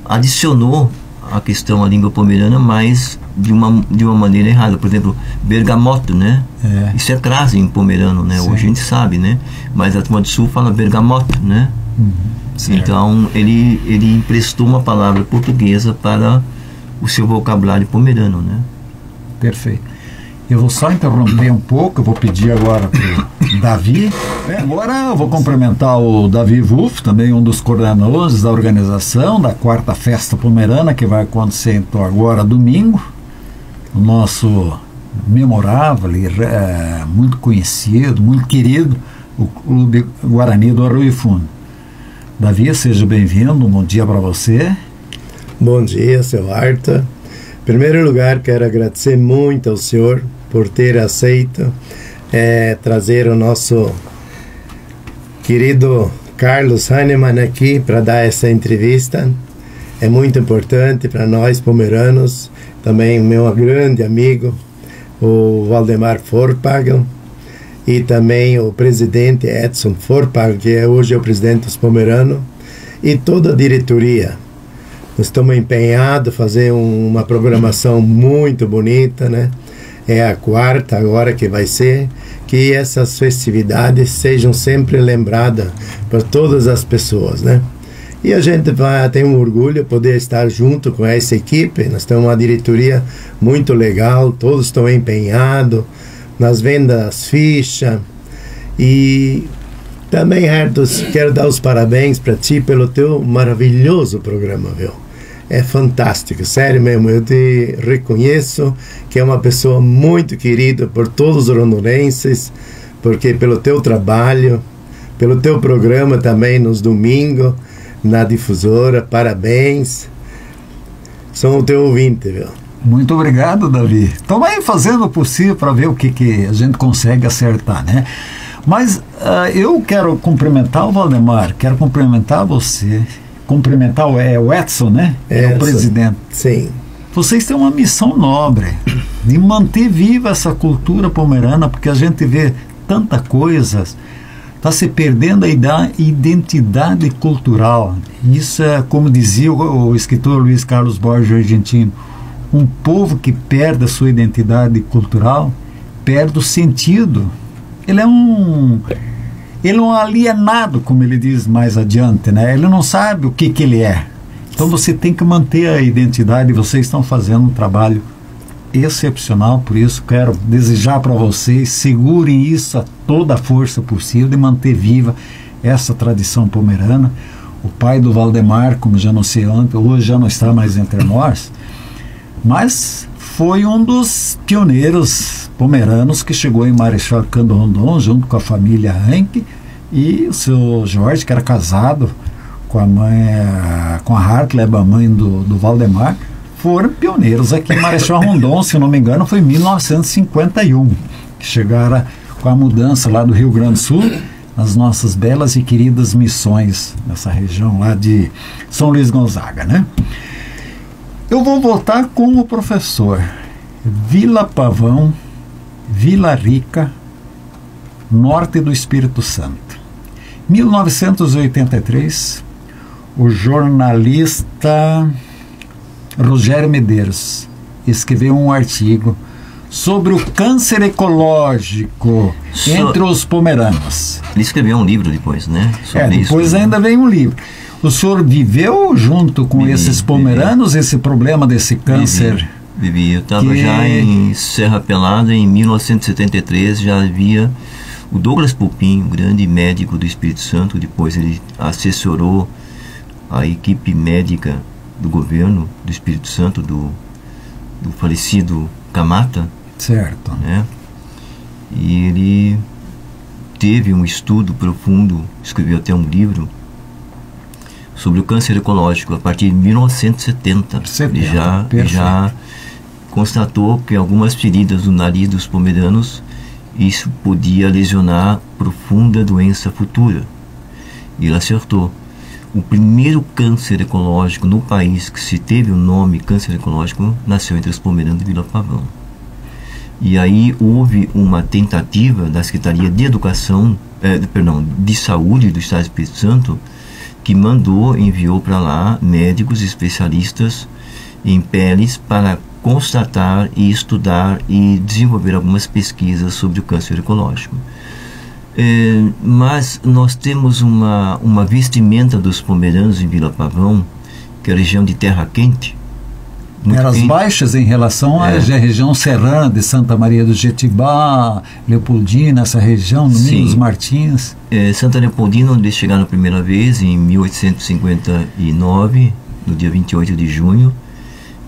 adicionou a questão à língua pomerana, mas de uma maneira errada. Por exemplo, bergamoto, né? Isso é crase em pomerano, né? Sim. Hoje a gente sabe, né? Mas a turma do sul fala bergamoto, né? Então ele emprestou uma palavra portuguesa para o seu vocabulário pomerano, né? Perfeito. Eu vou só interromper um pouco, eu vou pedir agora para o Davi. Agora eu vou cumprimentar o Davi Wolff, também um dos coordenadores da organização da 4ª Festa Pomerana, que vai acontecer então agora domingo. O nosso memorável, muito conhecido, muito querido, o Clube Guarani do Arroio Fundo. Davi, seja bem-vindo, um bom dia para você. Bom dia, seu Arta. Em primeiro lugar, quero agradecer muito ao senhor por ter aceito trazer o nosso querido Carlos Heinemann aqui para dar essa entrevista. É muito importante para nós pomeranos, também meu grande amigo, o Valdemar Forpagel, e também o presidente Edson Forpagel, que hoje é o presidente dos pomeranos, e toda a diretoria. Nós estamos empenhados a fazer uma programação muito bonita, né? É a 4ª agora que vai ser, que essas festividades sejam sempre lembradas por todas as pessoas, né? E a gente tem um orgulho de poder estar junto com essa equipe. Nós temos uma diretoria muito legal, todos estão empenhados nas vendas fichas. E também, Arthur, quero dar os parabéns para ti pelo teu maravilhoso programa, viu? É fantástico, sério mesmo. Eu te reconheço que é uma pessoa muito querida por todos os rondonenses, porque pelo teu trabalho, pelo teu programa também nos domingos, na difusora. Parabéns. Sou o teu ouvinte, viu? Muito obrigado, Davi. Estamos aí fazendo o possível para ver o que a gente consegue acertar, né? Mas eu quero cumprimentar o Valdemar, quero cumprimentar você, cumprimentar o Edson, né? É o presidente. Sim. Vocês têm uma missão nobre de manter viva essa cultura pomerana, porque a gente vê tanta coisa, está se perdendo a identidade cultural. Isso é, como dizia o escritor Luiz Carlos Borges, argentino, um povo que perde a sua identidade cultural, perde o sentido. Ele é um alienado, como ele diz mais adiante, né? Ele não sabe o que ele é. Então você tem que manter a identidade, e vocês estão fazendo um trabalho excepcional. Por isso quero desejar para vocês, segurem isso a toda a força possível de manter viva essa tradição pomerana. O pai do Valdemar, como já anunciei ontem, hoje já não está mais entre nós, mas foi um dos pioneiros pomeranos que chegou em Marechal Cândido Rondon, junto com a família Henke, e o seu Jorge, que era casado com a mãe, com a Hartleb, a mãe do Valdemar, foram pioneiros aqui em Marechal Rondon. Se não me engano, foi em 1951 que chegaram com a mudança lá do Rio Grande do Sul, as nossas belas e queridas missões nessa região lá de São Luís Gonzaga, né? Eu vou voltar com o professor. Vila Pavão, Vila Rica, norte do Espírito Santo. 1983, o jornalista Rogério Medeiros escreveu um artigo sobre o câncer ecológico entre os pomeranos. Ele escreveu um livro depois, né? Depois isso, ainda veio um livro. O senhor viveu junto com esses pomeranos esse problema desse câncer? Vivi. Eu estava já em Serra Pelada, em 1973, já havia o Douglas Pupim, um grande médico do Espírito Santo. Depois ele assessorou a equipe médica do governo do Espírito Santo, do falecido Camata. Certo. Né? E ele teve um estudo profundo, escreveu até um livro sobre o câncer ecológico a partir de 1970. Ele já constatou que algumas feridas do nariz dos pomeranos, isso podia lesionar profunda doença futura. E ele acertou. o primeiro câncer ecológico no país que se teve o nome câncer ecológico nasceu entre os pomeranos de Vila Pavão. E aí houve uma tentativa da Secretaria de Educação, de Saúde do Estado do Espírito Santo, que enviou para lá médicos especialistas em peles para constatar e estudar e desenvolver algumas pesquisas sobre o câncer ecológico. Mas nós temos uma vestimenta dos pomeranos em Vila Pavão, que é a região de terra quente. Eras baixas em relação à região serrana de Santa Maria do Jetibá, Leopoldina, essa região, Domingos Martins. Santa Leopoldina, onde eles chegaram a primeira vez, em 1859, no dia 28 de junho,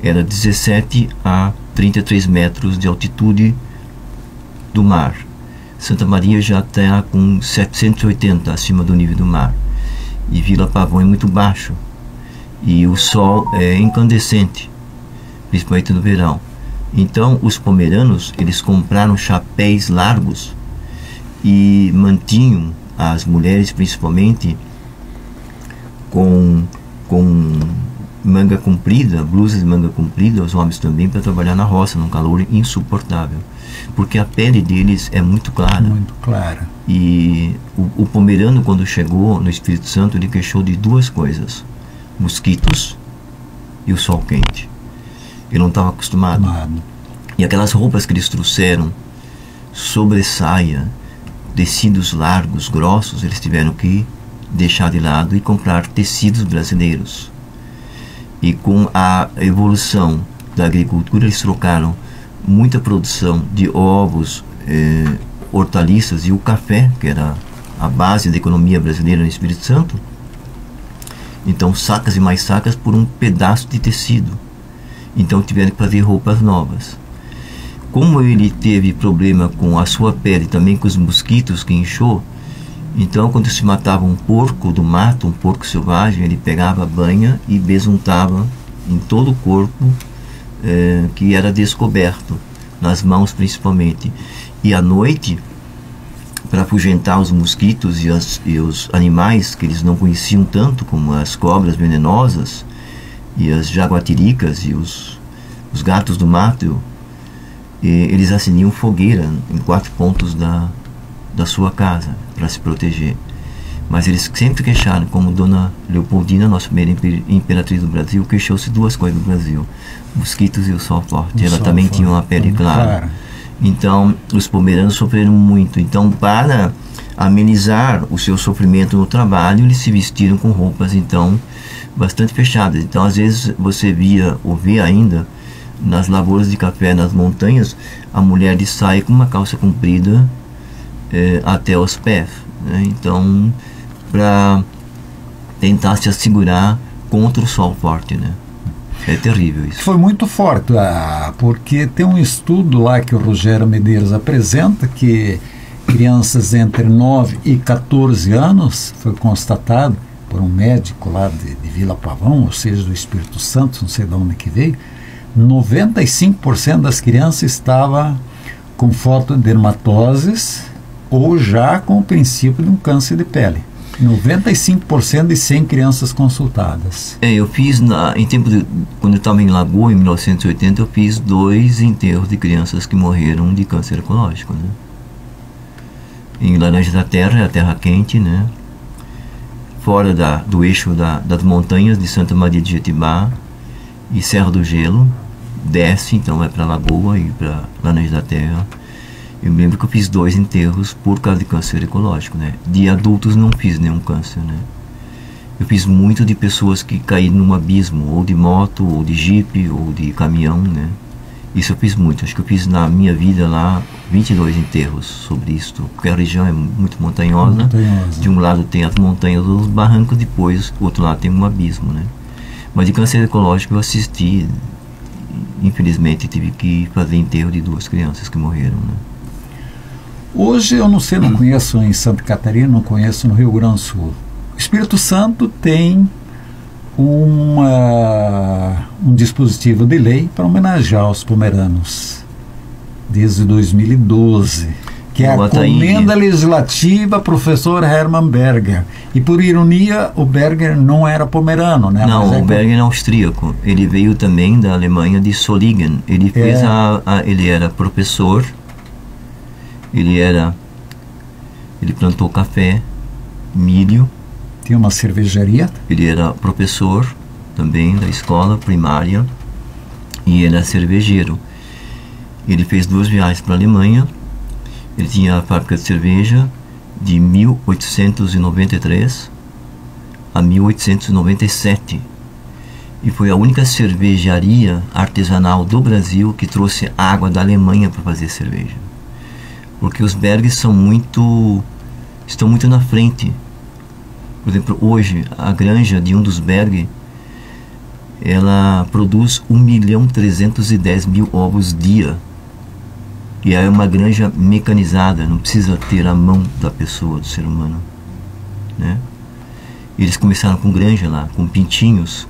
era 17 a 33 metros de altitude do mar. Santa Maria já está com 780 acima do nível do mar. E Vila Pavão é muito baixo. E o sol é incandescente, principalmente no verão. Então, os pomeranos, eles compraram chapéus largos e mantinham as mulheres, principalmente, com manga comprida, blusas de manga comprida, os homens também, para trabalhar na roça, num calor insuportável. Porque a pele deles é muito clara. Muito clara. E o pomerano, quando chegou no Espírito Santo, ele queixou de duas coisas: mosquitos e o sol quente. Ele não estava acostumado. E aquelas roupas que eles trouxeram, sobressaia, tecidos largos, grossos, eles tiveram que deixar de lado e comprar tecidos brasileiros. E com a evolução da agricultura, eles trocaram muita produção de ovos, hortaliças e o café, que era a base da economia brasileira no Espírito Santo. Então, sacas e mais sacas por um pedaço de tecido. Então, tiveram que fazer roupas novas. Como ele teve problema com a sua pele, também com os mosquitos que inchou, então, quando se matava um porco do mato, um porco selvagem, ele pegava a banha e besuntava em todo o corpo, que era descoberto, nas mãos principalmente. E à noite, para afugentar os mosquitos e os animais que eles não conheciam tanto, como as cobras venenosas e as jaguatiricas e os gatos do mato, eles acendiam fogueira em 4 pontos da sua casa para se proteger. Mas eles sempre queixaram, como Dona Leopoldina, nossa primeira imperatriz do Brasil, queixou-se duas coisas do Brasil: mosquitos e o sol forte. Ela também tinha uma pele clara. Então, os pomeranos sofreram muito. Então, para amenizar o seu sofrimento no trabalho, eles se vestiram com roupas, então, bastante fechadas. Então, às vezes, você via, ou vê ainda, nas lavouras de café, nas montanhas, a mulher de saia com uma calça comprida até os pés, né? Então, para tentar se assegurar contra o sol forte, né? É terrível isso. Foi muito forte, porque tem um estudo lá que o Rogério Medeiros apresenta, que crianças entre 9 e 14 anos, foi constatado por um médico lá de Vila Pavão, ou seja, do Espírito Santo, não sei de onde que veio, 95% das crianças estava com fotodermatoses ou já com o princípio de um câncer de pele. 95% de 100 crianças consultadas. Eu fiz, quando eu estava em Lagoa, em 1980, eu fiz 2 enterros de crianças que morreram de câncer ecológico, né? Em Laranja da Terra, a terra quente, né? Fora do eixo das montanhas de Santa Maria de Jetibá e Serra do Gelo, desce, então vai para Lagoa e para Laranja da Terra. Eu me lembro que eu fiz 2 enterros por causa de câncer ecológico, né? De adultos não fiz nenhum câncer, né? Eu fiz muito de pessoas que caíram num abismo, ou de moto, ou de jipe, ou de caminhão, né? Isso eu fiz muito. Acho que eu fiz na minha vida lá 22 enterros sobre isso, porque a região é muito montanhosa. De um lado tem as montanhas, os barrancos, depois do outro lado tem um abismo, né? Mas de câncer ecológico eu assisti, infelizmente tive que fazer enterro de 2 crianças que morreram, né? Hoje eu não sei, não conheço em Santa Catarina, não conheço no Rio Grande do Sul. O Espírito Santo tem um dispositivo de lei para homenagear os pomeranos desde 2012. que é a Comenda Legislativa Professor Hermann Berger. E por ironia, o Berger não era pomerano, né? Não, o Berger é austríaco. Ele veio também da Alemanha, de Solingen. Ele fez ele era professor, ele plantou café, milho. Tinha uma cervejaria. Ele era professor também da escola primária e era cervejeiro. Ele fez 2 viagens para a Alemanha. Ele tinha a fábrica de cerveja de 1893 a 1897 e foi a única cervejaria artesanal do Brasil que trouxe água da Alemanha para fazer cerveja, porque os Bergs estão muito na frente. Por exemplo, hoje a granja de um dos Berg, ela produz 1.310.000 ovos dia. E é uma granja mecanizada, não precisa ter a mão da pessoa, do ser humano, né? Eles começaram com granja lá, com pintinhos,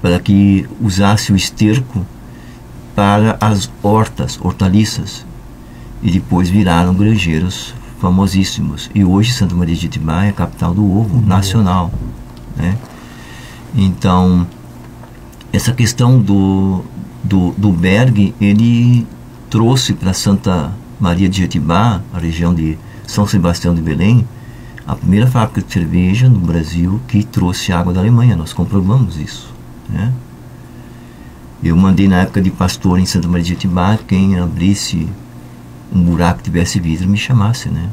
para que usasse o esterco para as hortaliças. E depois viraram granjeiros famosíssimos. E hoje Santa Maria de Jetibá é a capital do ovo nacional, né? Então, essa questão do Berg, ele trouxe para Santa Maria de Jetibá, a região de São Sebastião de Belém, a primeira fábrica de cerveja no Brasil que trouxe água da Alemanha. Nós comprovamos isso, né? Eu mandei na época de pastor em Santa Maria de Jetibá, quem abrisse um buraco que tivesse vidro me chamasse, né?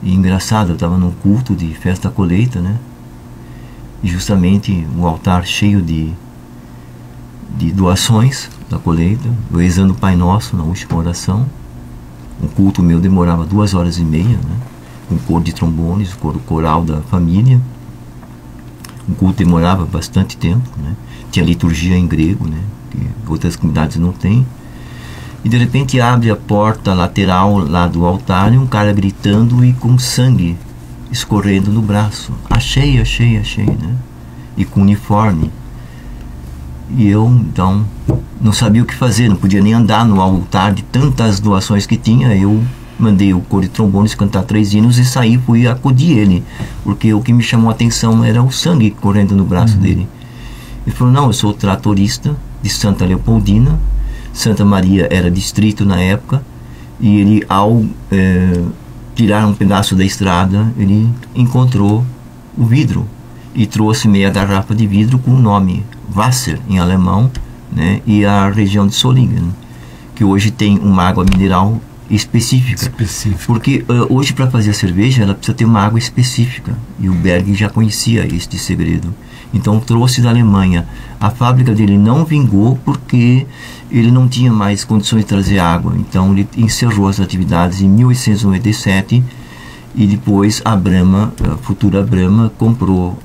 E engraçado, eu estava num culto de festa colheita, né? E justamente o altar cheio de doações da colheita, eu rezando o Pai Nosso na última oração. O culto meu demorava 2h30, né? Com coro de trombones, o coro coral da família. O culto demorava bastante tempo, né? Tinha liturgia em grego, né? Que outras comunidades não têm. E de repente abre a porta lateral lá do altar e um cara gritando e com sangue escorrendo no braço. Achei, né? E com uniforme. E eu, então, não sabia o que fazer, não podia nem andar no altar de tantas doações que tinha. Eu mandei o coro de trombones cantar 3 hinos e saí, fui acudir ele, porque o que me chamou a atenção era o sangue correndo no braço dele. Ele falou: não, eu sou tratorista de Santa Leopoldina. Santa Maria era distrito na época, e ele, ao tirar um pedaço da estrada, ele encontrou o vidro e trouxe meia garrafa de vidro com o nome Wasser em alemão, né? E a região de Solingen, que hoje tem uma água mineral específica. Porque hoje, para fazer a cerveja, ela precisa ter uma água específica, e o Berg já conhecia este segredo. Então trouxe da Alemanha. A fábrica dele não vingou porque ele não tinha mais condições de trazer água. Então ele encerrou as atividades em 1897, e depois a Brahma, a futura Brahma, comprou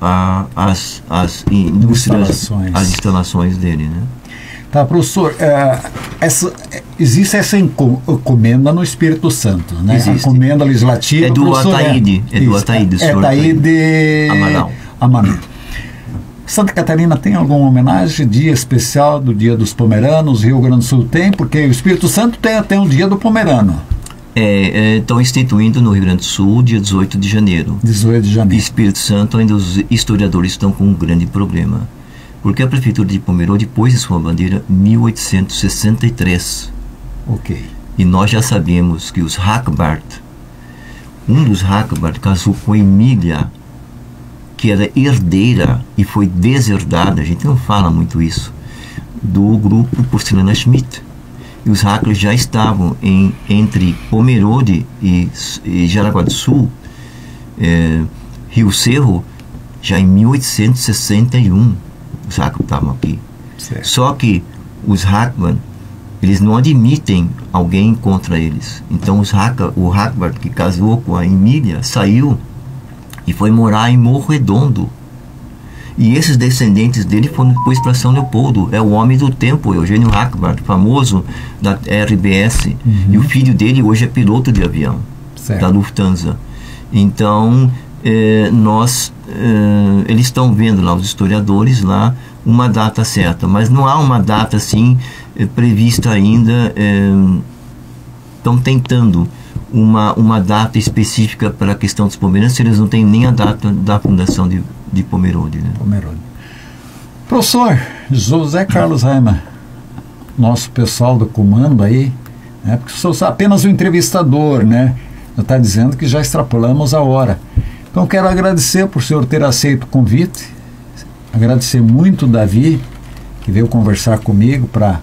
as indústrias, as instalações dele, né? Tá, professor, existe essa encomenda no Espírito Santo, né? Existe. A encomenda legislativa. É do Ataíde, do senhor Ataíde Amaral. Santa Catarina tem alguma homenagem, dia especial do Dia dos Pomeranos? Rio Grande do Sul tem, porque o Espírito Santo tem até um Dia do Pomerano. Estão instituindo no Rio Grande do Sul, dia 18 de janeiro. 18 de janeiro. E Espírito Santo, ainda os historiadores estão com um grande problema. Porque a Prefeitura de Pomerode pôs em sua bandeira 1863. Ok. E nós já sabemos que os Hackbart, um dos Hackbart casou com Emília, que era herdeira e foi deserdada, a gente não fala muito isso, do grupo Porcelana Schmidt. E os Hackers já estavam entre Pomerode e Jaraguá do Sul, Rio Cerro, já em 1861. Os Hackers estavam aqui. Certo. Só que os Hackman, eles não admitem alguém contra eles. Então o Hackbart, que casou com a Emília, saiu e foi morar em Morro Redondo. E esses descendentes dele foram depois para São Leopoldo. É o homem do tempo, Eugênio Hackbart, famoso da RBS. E o filho dele hoje é piloto de avião, certo, da Lufthansa. Então, eles estão vendo lá, os historiadores lá, uma data certa. Mas não há uma data assim prevista ainda. Estão tentando. uma data específica para a questão dos pomerâneos, eles não têm nem a data da fundação de Pomerode, né? Pomerode. Professor José Carlos Heinemann, nosso pessoal do comando aí, né, porque sou apenas um entrevistador, né? Está dizendo que já extrapolamos a hora. Então quero agradecer por o senhor ter aceito o convite, agradecer muito o Davi, que veio conversar comigo para,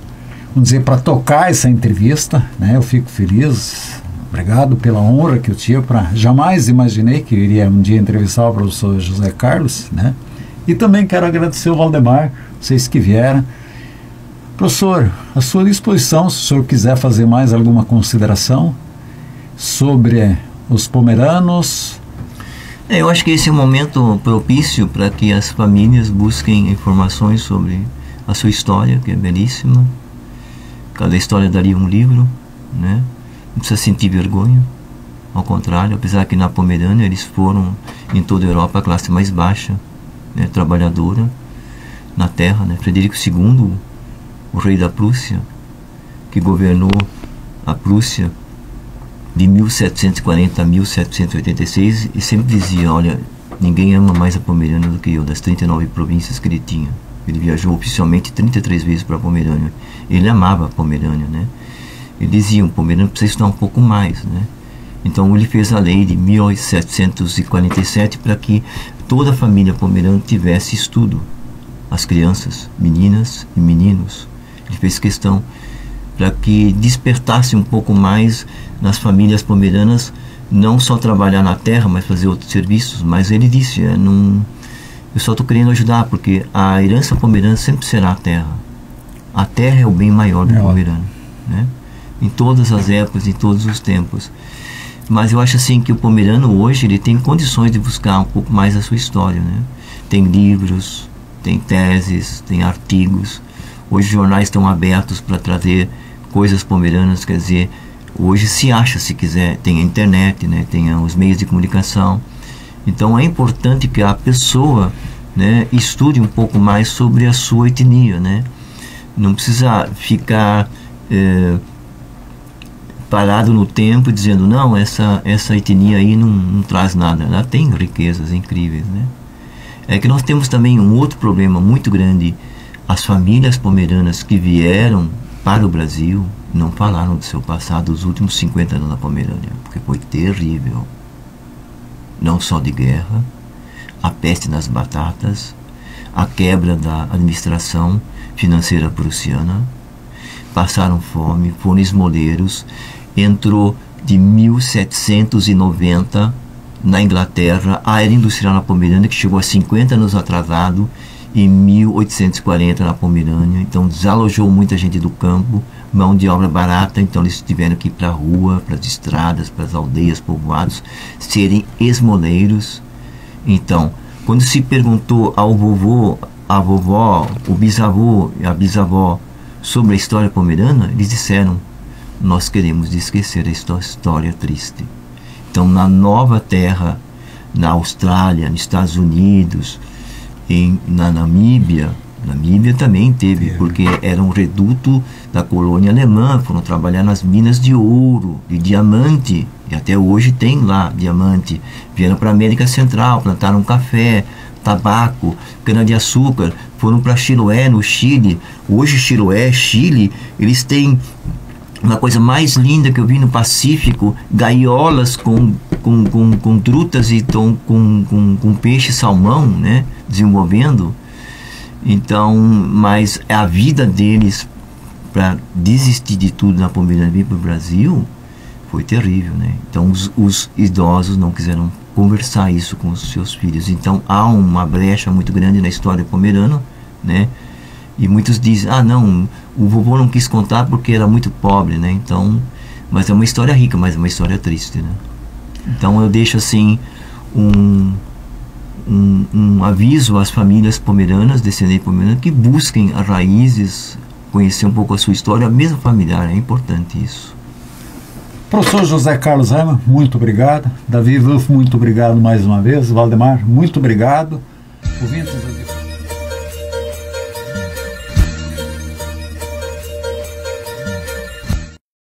vamos dizer, para tocar essa entrevista, né? Eu fico feliz, obrigado pela honra que eu tive, jamais imaginei que eu iria um dia entrevistar o professor José Carlos, né? E também quero agradecer o Valdemar, vocês que vieram. Professor, à sua disposição, se o senhor quiser fazer mais alguma consideração sobre os pomeranos. Eu acho que esse é um momento propício para que as famílias busquem informações sobre a sua história, que é belíssima. Cada história daria um livro, né? Não precisa sentir vergonha, ao contrário, apesar que na Pomerânia eles foram, em toda a Europa, a classe mais baixa, né, trabalhadora na terra, né? Frederico II, o rei da Prússia, que governou a Prússia de 1740 a 1786, e sempre dizia, olha, ninguém ama mais a Pomerânia do que eu, das 39 províncias que ele tinha. Ele viajou oficialmente 33 vezes para a Pomerânia. Ele amava a Pomerânia, né? Ele dizia, o Pomerânia precisa estudar um pouco mais, né? Então ele fez a lei de 1747 para que toda a família pomerana tivesse estudo. As crianças, meninas e meninos. Ele fez questão para que despertasse um pouco mais nas famílias pomeranas, não só trabalhar na terra, mas fazer outros serviços. Mas ele disse, eu só estou querendo ajudar, porque a herança pomerana sempre será a terra. A terra é o bem maior do pomerano, né? Em todas as épocas, em todos os tempos. Mas eu acho assim que o pomerano hoje ele tem condições de buscar um pouco mais a sua história, né? Tem livros, tem teses, tem artigos. Hoje os jornais estão abertos para trazer coisas pomeranas, quer dizer, hoje se acha, se quiser, tem a internet, né? Tem os meios de comunicação. Então é importante que a pessoa, né, estude um pouco mais sobre a sua etnia, né? Não precisa ficar parado no tempo dizendo, não, essa etnia aí não traz nada. Ela tem riquezas incríveis, né? É que nós temos também um outro problema muito grande. As famílias pomeranas que vieram para o Brasil não falaram do seu passado dos últimos 50 anos na Pomerânia, porque foi terrível. Não só de guerra, a peste nas batatas, a quebra da administração financeira prussiana, passaram fome, foram esmoleiros. Entrou de 1790 na Inglaterra a era industrial na Pomerânia, que chegou a 50 anos atrasado, em 1840 na Pomerânia. Então desalojou muita gente do campo, mão de obra barata, então eles tiveram que ir para a rua, para as estradas, para as aldeias, povoados, serem esmoleiros. Então, quando se perguntou ao vovô, à vovó, o bisavô e a bisavó sobre a história pomerana, eles disseram, nós queremos esquecer esta história triste. Então, na Nova Terra, na Austrália, nos Estados Unidos, na Namíbia também teve, porque era um reduto da colônia alemã, foram trabalhar nas minas de ouro, de diamante, e até hoje tem lá diamante. Vieram para a América Central, plantaram café, tabaco, cana-de-açúcar, foram para Chiloé, no Chile. Hoje Chiloé, Chile, eles têm uma coisa mais linda que eu vi no Pacífico, gaiolas com trutas e com peixe salmão, né, desenvolvendo. Então, mas a vida deles para desistir de tudo na Pomerânia e vir para o Brasil foi terrível, né? Então os idosos não quiseram conversar isso com os seus filhos. Então há uma brecha muito grande na história pomerana, né? E muitos dizem, não, o vovô não quis contar porque era muito pobre, né? Então, mas é uma história rica, mas é uma história triste, né? Então eu deixo assim um aviso às famílias pomeranas, descendentes pomeranas, que busquem as raízes, conhecer um pouco a sua história, mesmo familiar, é importante isso. Professor José Carlos Heinemann, muito obrigado. Davi Wolff, muito obrigado mais uma vez. Valdemar, muito obrigado. Ouvintes